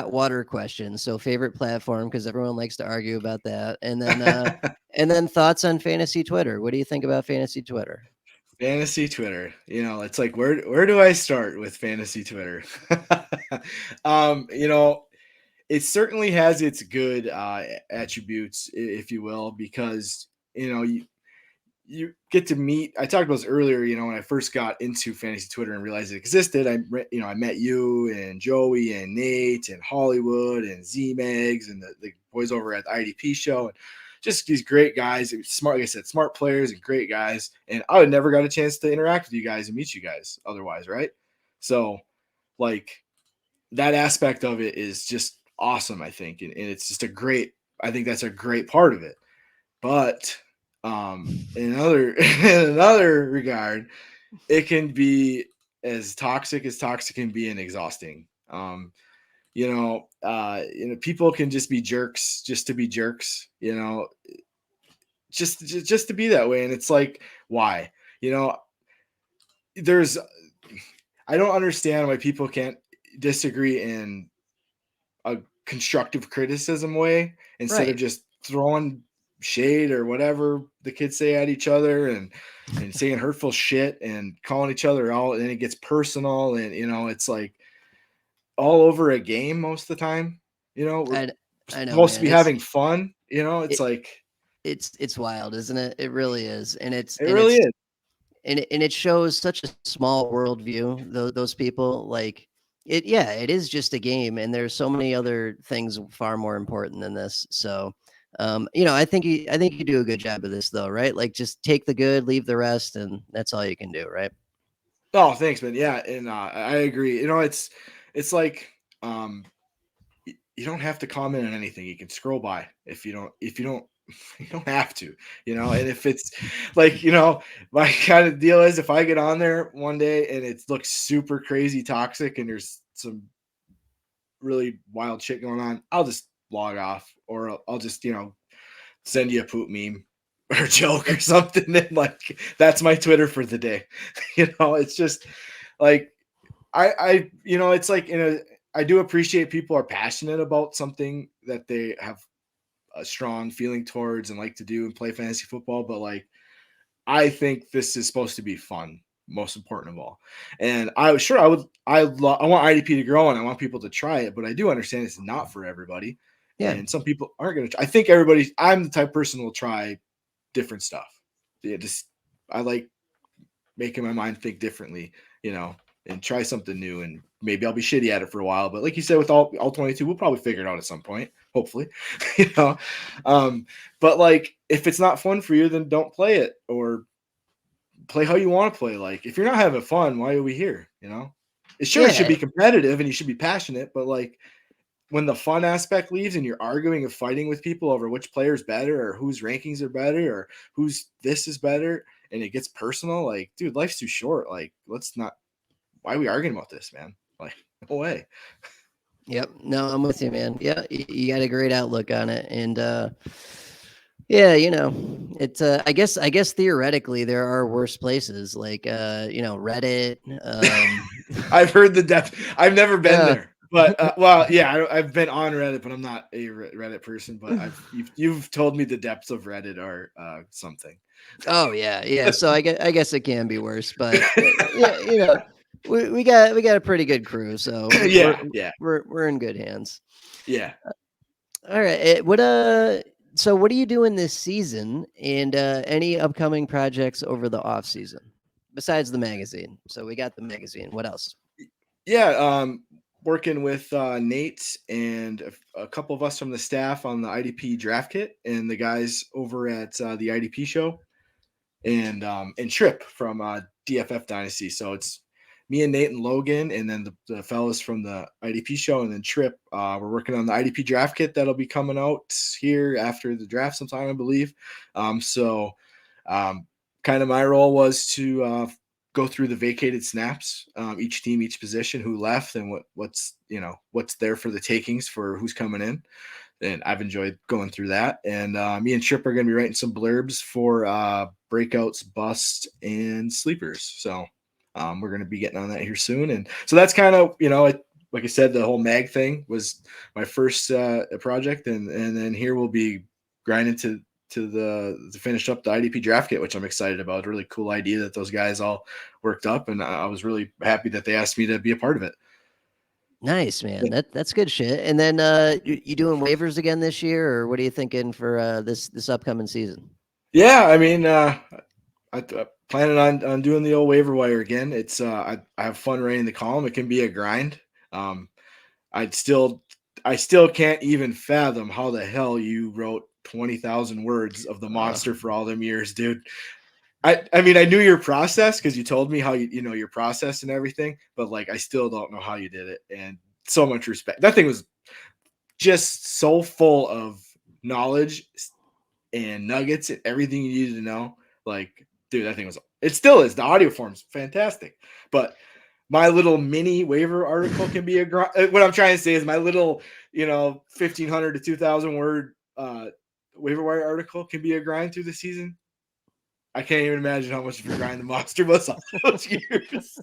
water questions. So favorite platform, because everyone likes to argue about that, and then and then thoughts on fantasy Twitter. What do you think about fantasy Twitter? Fantasy Twitter, it's like where do I start with fantasy Twitter? It certainly has its good attributes, if you will, because you get to meet. I talked about this earlier. When I first got into fantasy Twitter and realized it existed, I met you and Joey and Nate and Hollywood and Z-Megs and the boys over at the IDP show, and just these great guys, smart, like I said, smart players and great guys. And I would never got a chance to interact with you guys and meet you guys otherwise, right? So, like, that aspect of it is just awesome, I think, and it's just I think that's a great part of it. But in another regard, it can be as toxic can be and exhausting. People can just be jerks just to be jerks, just to be that way. And it's like, why? I don't understand why people can't disagree in a constructive criticism way instead of just throwing shade or whatever the kids say at each other and saying hurtful shit and calling each other out, and it gets personal, and it's like all over a game most of the time. We're I know, supposed to be having fun. It's like it's wild, isn't it? It really is, and it really is. And it shows such a small worldview. Those people, like it. Yeah, it is just a game, and there's so many other things far more important than this. So, I think you do a good job of this, though, right? Like, just take the good, leave the rest, and that's all you can do, right? Oh, thanks, man. Yeah, and I agree. It's like you don't have to comment on anything. You can scroll by if you don't you don't have to, and if it's like, my kind of deal is if I get on there one day and it looks super crazy toxic and there's some really wild shit going on, I'll just log off, or I'll just, send you a poop meme or a joke or something. And like, that's my Twitter for the day. It's just like, it's like I do appreciate people are passionate about something that they have a strong feeling towards and like to do and play fantasy football. But like, I think this is supposed to be fun, most important of all. And I want IDP to grow and I want people to try it, but I do understand it's not for everybody. Yeah. And some people aren't going to try. I think I'm the type of person who will try different stuff. Yeah, I like making my mind think differently, and try something new, and maybe I'll be shitty at it for a while. But like you said, with all 22, we'll probably figure it out at some point, hopefully. But like, if it's not fun for you, then don't play it, or play how you want to play. Like, if you're not having fun, why are we here? It should be competitive and you should be passionate, but like, when the fun aspect leaves and you're arguing and fighting with people over which player's better or whose rankings are better or whose this is better, and it gets personal, like, dude, life's too short. Like, why are we arguing about this, man? Like, no way. Yep. No, I'm with you, man. Yeah, you got a great outlook on it, and yeah, it's. I guess theoretically there are worse places like Reddit. I've heard the depth. I've never been Yeah. there, but well, yeah, I've been on Reddit, but I'm not a Reddit person. But you've told me the depths of Reddit are something. Oh yeah, yeah. So I guess it can be worse, but yeah, we got a pretty good crew, so we're Yeah, yeah, we're we're in good hands. yeah. All right. So what are you doing this season, and any upcoming projects over the off season besides the magazine? So we got the magazine. What else? Yeah, working with Nate and a couple of us from the staff on the IDP draft kit, and the guys over at the IDP show, and Trip from DFF Dynasty. So it's me and Nate and Logan, and then the fellas from the IDP show, and then Trip. We're working on the IDP draft kit that'll be coming out here after the draft sometime, I believe. So kind of my role was to go through the vacated snaps, each team, each position, who left, and what's there for the takings for who's coming in. And I've enjoyed going through that. And me and Chip are going to be writing some blurbs for breakouts, busts, and sleepers. So we're going to be getting on that here soon. And so that's kind of, like I said, the whole mag thing was my first project, and then here we'll be grinding to finish up the IDP draft kit, which I'm excited about. A really cool idea that those guys all worked up, and I was really happy that they asked me to be a part of it. Nice, man. That's good shit. And then you doing waivers again this year, or what are you thinking for this upcoming season? Yeah, I mean, I planning on doing the old waiver wire again. It's I have fun writing the column. It can be a grind. I still can't even fathom how the hell you wrote 20,000 words of the monster for all them years, dude. I mean, I knew your process because you told me how you know your process and everything, but like I still don't know how you did it. And so much respect. That thing was just so full of knowledge and nuggets and everything you needed to know. Like, dude, that thing was, it still is. The audio form's fantastic. But my little mini waiver article can be a grind. What I'm trying to say is my little, 1,500 to 2,000 word waiver wire article can be a grind through the season. I can't even imagine how much of a grind the monster was all those years.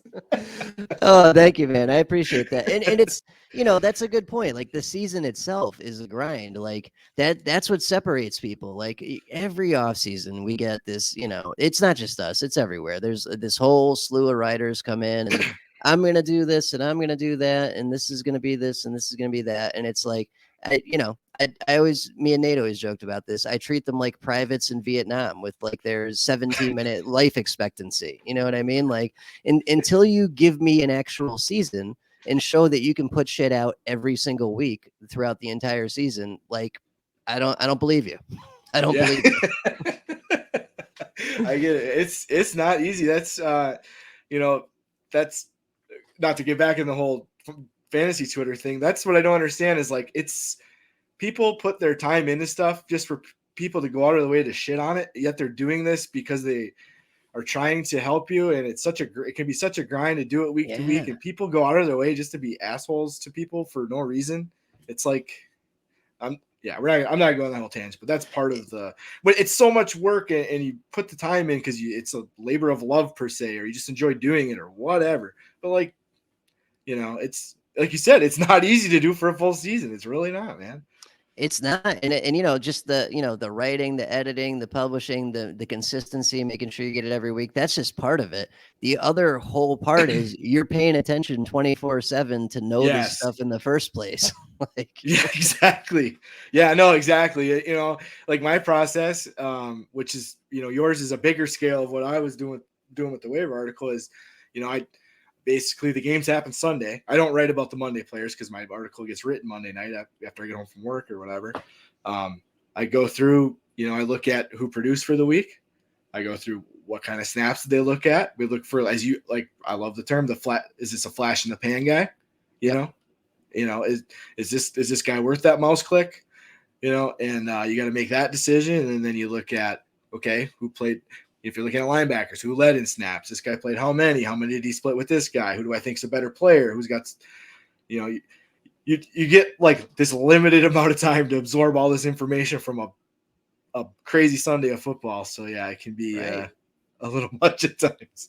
Oh, thank you, man. I appreciate that. And it's, that's a good point. Like the season itself is a grind. Like that's what separates people. Like every off season we get this, it's not just us, it's everywhere. There's this whole slew of writers come in and I'm going to do this and I'm going to do that. And this is going to be this and this is going to be that. And it's like, I always, me and Nate always joked about this. I treat them like privates in Vietnam with like their 17-minute life expectancy. You know what I mean? Like until you give me an actual season and show that you can put shit out every single week throughout the entire season, like I don't believe you. I don't believe you. I get it. It's not easy. That's that's not to get back in the whole fantasy Twitter thing. That's what I don't understand is like it's people put their time into stuff just for people to go out of the way to shit on it. Yet they're doing this because they are trying to help you, and it can be such a grind to do it week to week, and people go out of their way just to be assholes to people for no reason. It's like I'm not going on that whole tangent, but that's part of but it's so much work, and you put the time in because it's a labor of love per se, or you just enjoy doing it or whatever. But like, it's like you said, it's not easy to do for a full season. It's really not, man. It's not, and just the writing, the editing, the publishing, the consistency, making sure you get it every week. That's just part of it. The other whole part is you're paying attention 24/7 to know this Yes. stuff in the first place. Like, yeah, exactly. Yeah, no, exactly. Like my process, which is, yours is a bigger scale of what I was doing with the waiver article is, I basically the games happen Sunday. I don't write about the Monday players because my article gets written Monday night after I get home from work or whatever. I go through, I look at who produced for the week. I go through what kind of snaps did they look at. We look for, as you like, I love the term, is this a flash in the pan guy? Is this guy worth that mouse click? And you got to make that decision. And then you look at, okay, who played, if you're looking at linebackers, who led in snaps, this guy played how many did he split with this guy? Who do I think is a better player? Who's got, you get like this limited amount of time to absorb all this information from a crazy Sunday of football. So yeah, it can be Right. a little much at times.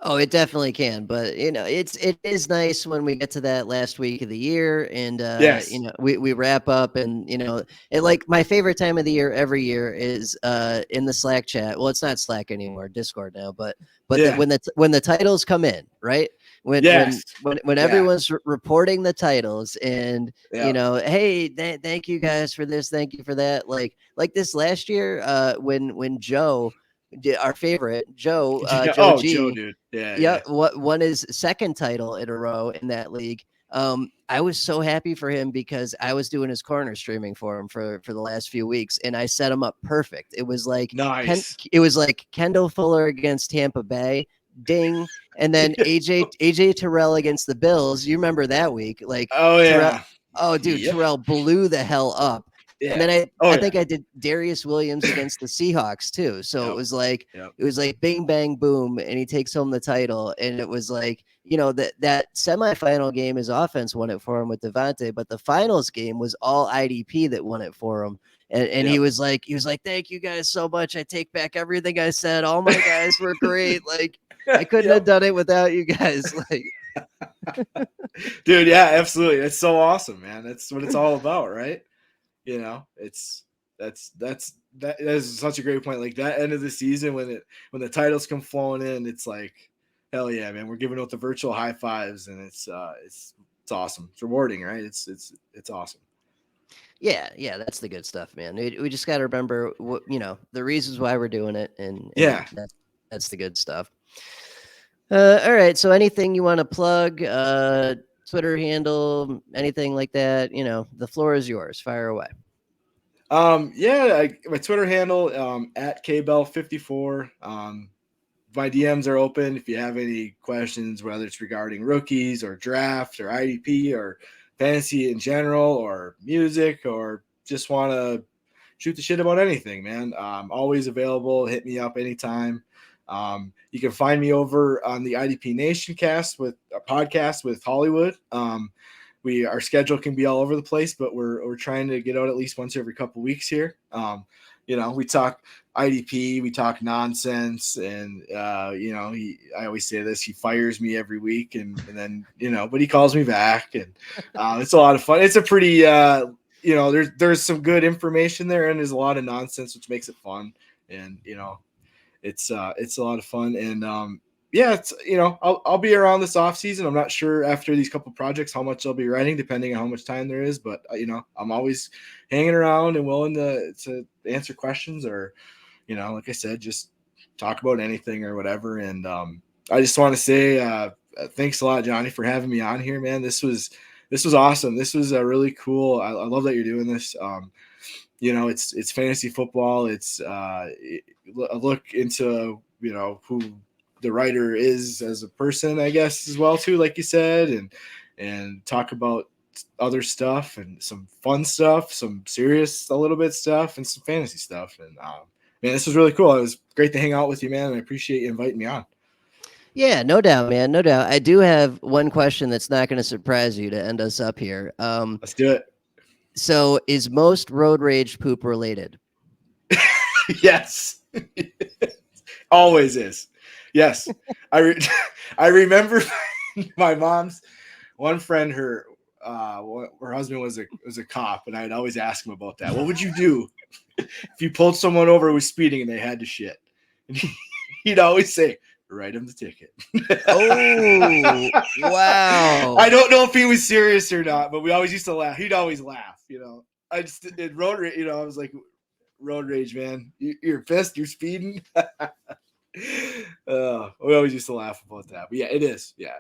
Oh, it definitely can, but it is nice when we get to that last week of the year, and Yes. we wrap up, and like my favorite time of the year every year is in the Slack chat. Well, it's not Slack anymore, Discord now, but Yeah. when the titles come in, right? When Yes. Yeah. everyone's reporting the titles, and Yeah. hey, thank you guys for this, thank you for that. Like this last year, when Joe, our favorite Joe, Joe Oh, Joe, G. dude. Yeah. Yeah, Yeah. what won his second title in a row in that league. I was so happy for him because I was doing his corner streaming for him for the last few weeks, and I set him up perfect. It was like Nice. Kendall Fuller against Tampa Bay, ding, and then AJ Terrell against the Bills. You remember that week? Like Oh Terrell. yeah. Oh, dude, Yep. Terrell blew the hell up. And Yeah. then Oh I yeah. think I did Darius Williams against the Seahawks too. So Yep. Yep. it was like bing bang boom, and he takes home the title. And it was like, that semifinal game, his offense won it for him with Devontae, but the finals game was all IDP that won it for him. And Yep. he was like, thank you guys so much. I take back everything I said. All my guys were great. Like I couldn't have Yep. done it without you guys. Like, Dude, yeah, absolutely. It's so awesome, man. That's what it's all about, right? It's that is such a great point. Like that end of the season when the titles come flowing in, it's like, hell yeah, man. We're giving out the virtual high fives, and it's awesome. It's rewarding, right? It's awesome. yeah, that's the good stuff, man. We just got to remember what, the reasons why we're doing it, and Yeah. that's the good stuff. All right. So anything you want to plug, Twitter handle, anything like that, the floor is yours. Fire away. Yeah, my Twitter handle, at kbell54. My DMs are open if you have any questions, whether it's regarding rookies or draft or IDP or fantasy in general or music, or just want to shoot the shit about anything, man. Always available. Hit me up anytime. You can find me over on the IDP Nation cast with a podcast with Hollywood. Our schedule can be all over the place, but we're trying to get out at least once every couple weeks here. We talk IDP, we talk nonsense, and I always say this: he fires me every week, and then but he calls me back, and it's a lot of fun. It's a pretty there's some good information there, and there's a lot of nonsense, which makes it fun, and it's a lot of fun, and yeah, it's I'll be around this off season. I'm not sure after these couple projects how much I'll be writing, depending on how much time there is. But I'm always hanging around and willing to answer questions, or like I said, just talk about anything or whatever. And I just want to say thanks a lot, Johny, for having me on here, man. This was awesome. This was really cool. I love that you're doing this. It's fantasy football. It's a look into who the writer is as a person, I guess, as well too, like you said, and talk about other stuff and some fun stuff, some serious a little bit stuff, and some fantasy stuff. And man, this was really cool. It was great to hang out with you, man, and I appreciate you inviting me on. Yeah, no doubt, man. No doubt. I do have one question that's not going to surprise you to end us up here. Let's do it. So is most road rage poop related? Yes. Always is. Yes. I remember my mom's one friend, her husband was a cop, and I'd always ask him about that. What would you do if you pulled someone over who was speeding and they had to shit? And he'd always say, write him the ticket. Oh, wow. I don't know if he was serious or not, but we always used to laugh. He'd always laugh, I just in road rage, I was like, road rage, man. You're pissed, you're speeding. We always used to laugh about that. But yeah, it is. Yeah,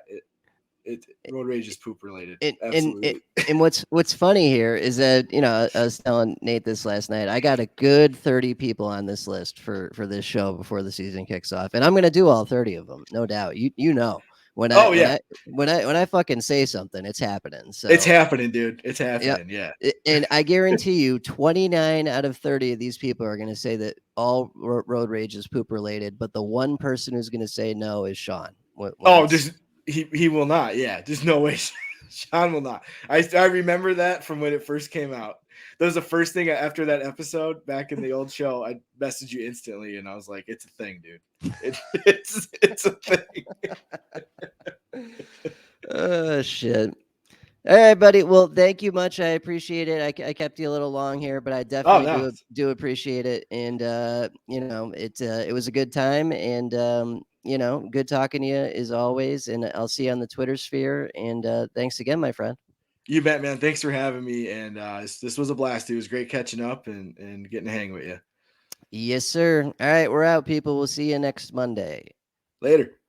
road rage is poop related. Absolutely. And what's funny here is that I was telling Nate this last night. I got a good 30 people on this list for this show before the season kicks off, and I'm gonna do all 30 of them, no doubt. When I fucking say something, it's happening. So it's happening, dude. It's happening. Yeah. And I guarantee you, 29 out of 30 of these people are gonna say that all road rage is poop related, but the one person who's gonna say no is Sean. He will not. Yeah, there's no way Sean will not. I remember that from when it first came out. That was the first thing after that episode back in the old show. I messaged you instantly, and I was like, "It's a thing, dude. It's a thing." Oh shit. All right, buddy. Well, thank you much. I appreciate it. I kept you a little long here, but I definitely No. do appreciate it. And it was a good time, and good talking to you as always. And I'll see you on the Twitter sphere. And thanks again, my friend. You bet, man. Thanks for having me. And this was a blast. It was great catching up and getting to hang with you. Yes, sir. All right, we're out, people. We'll see you next Monday. Later.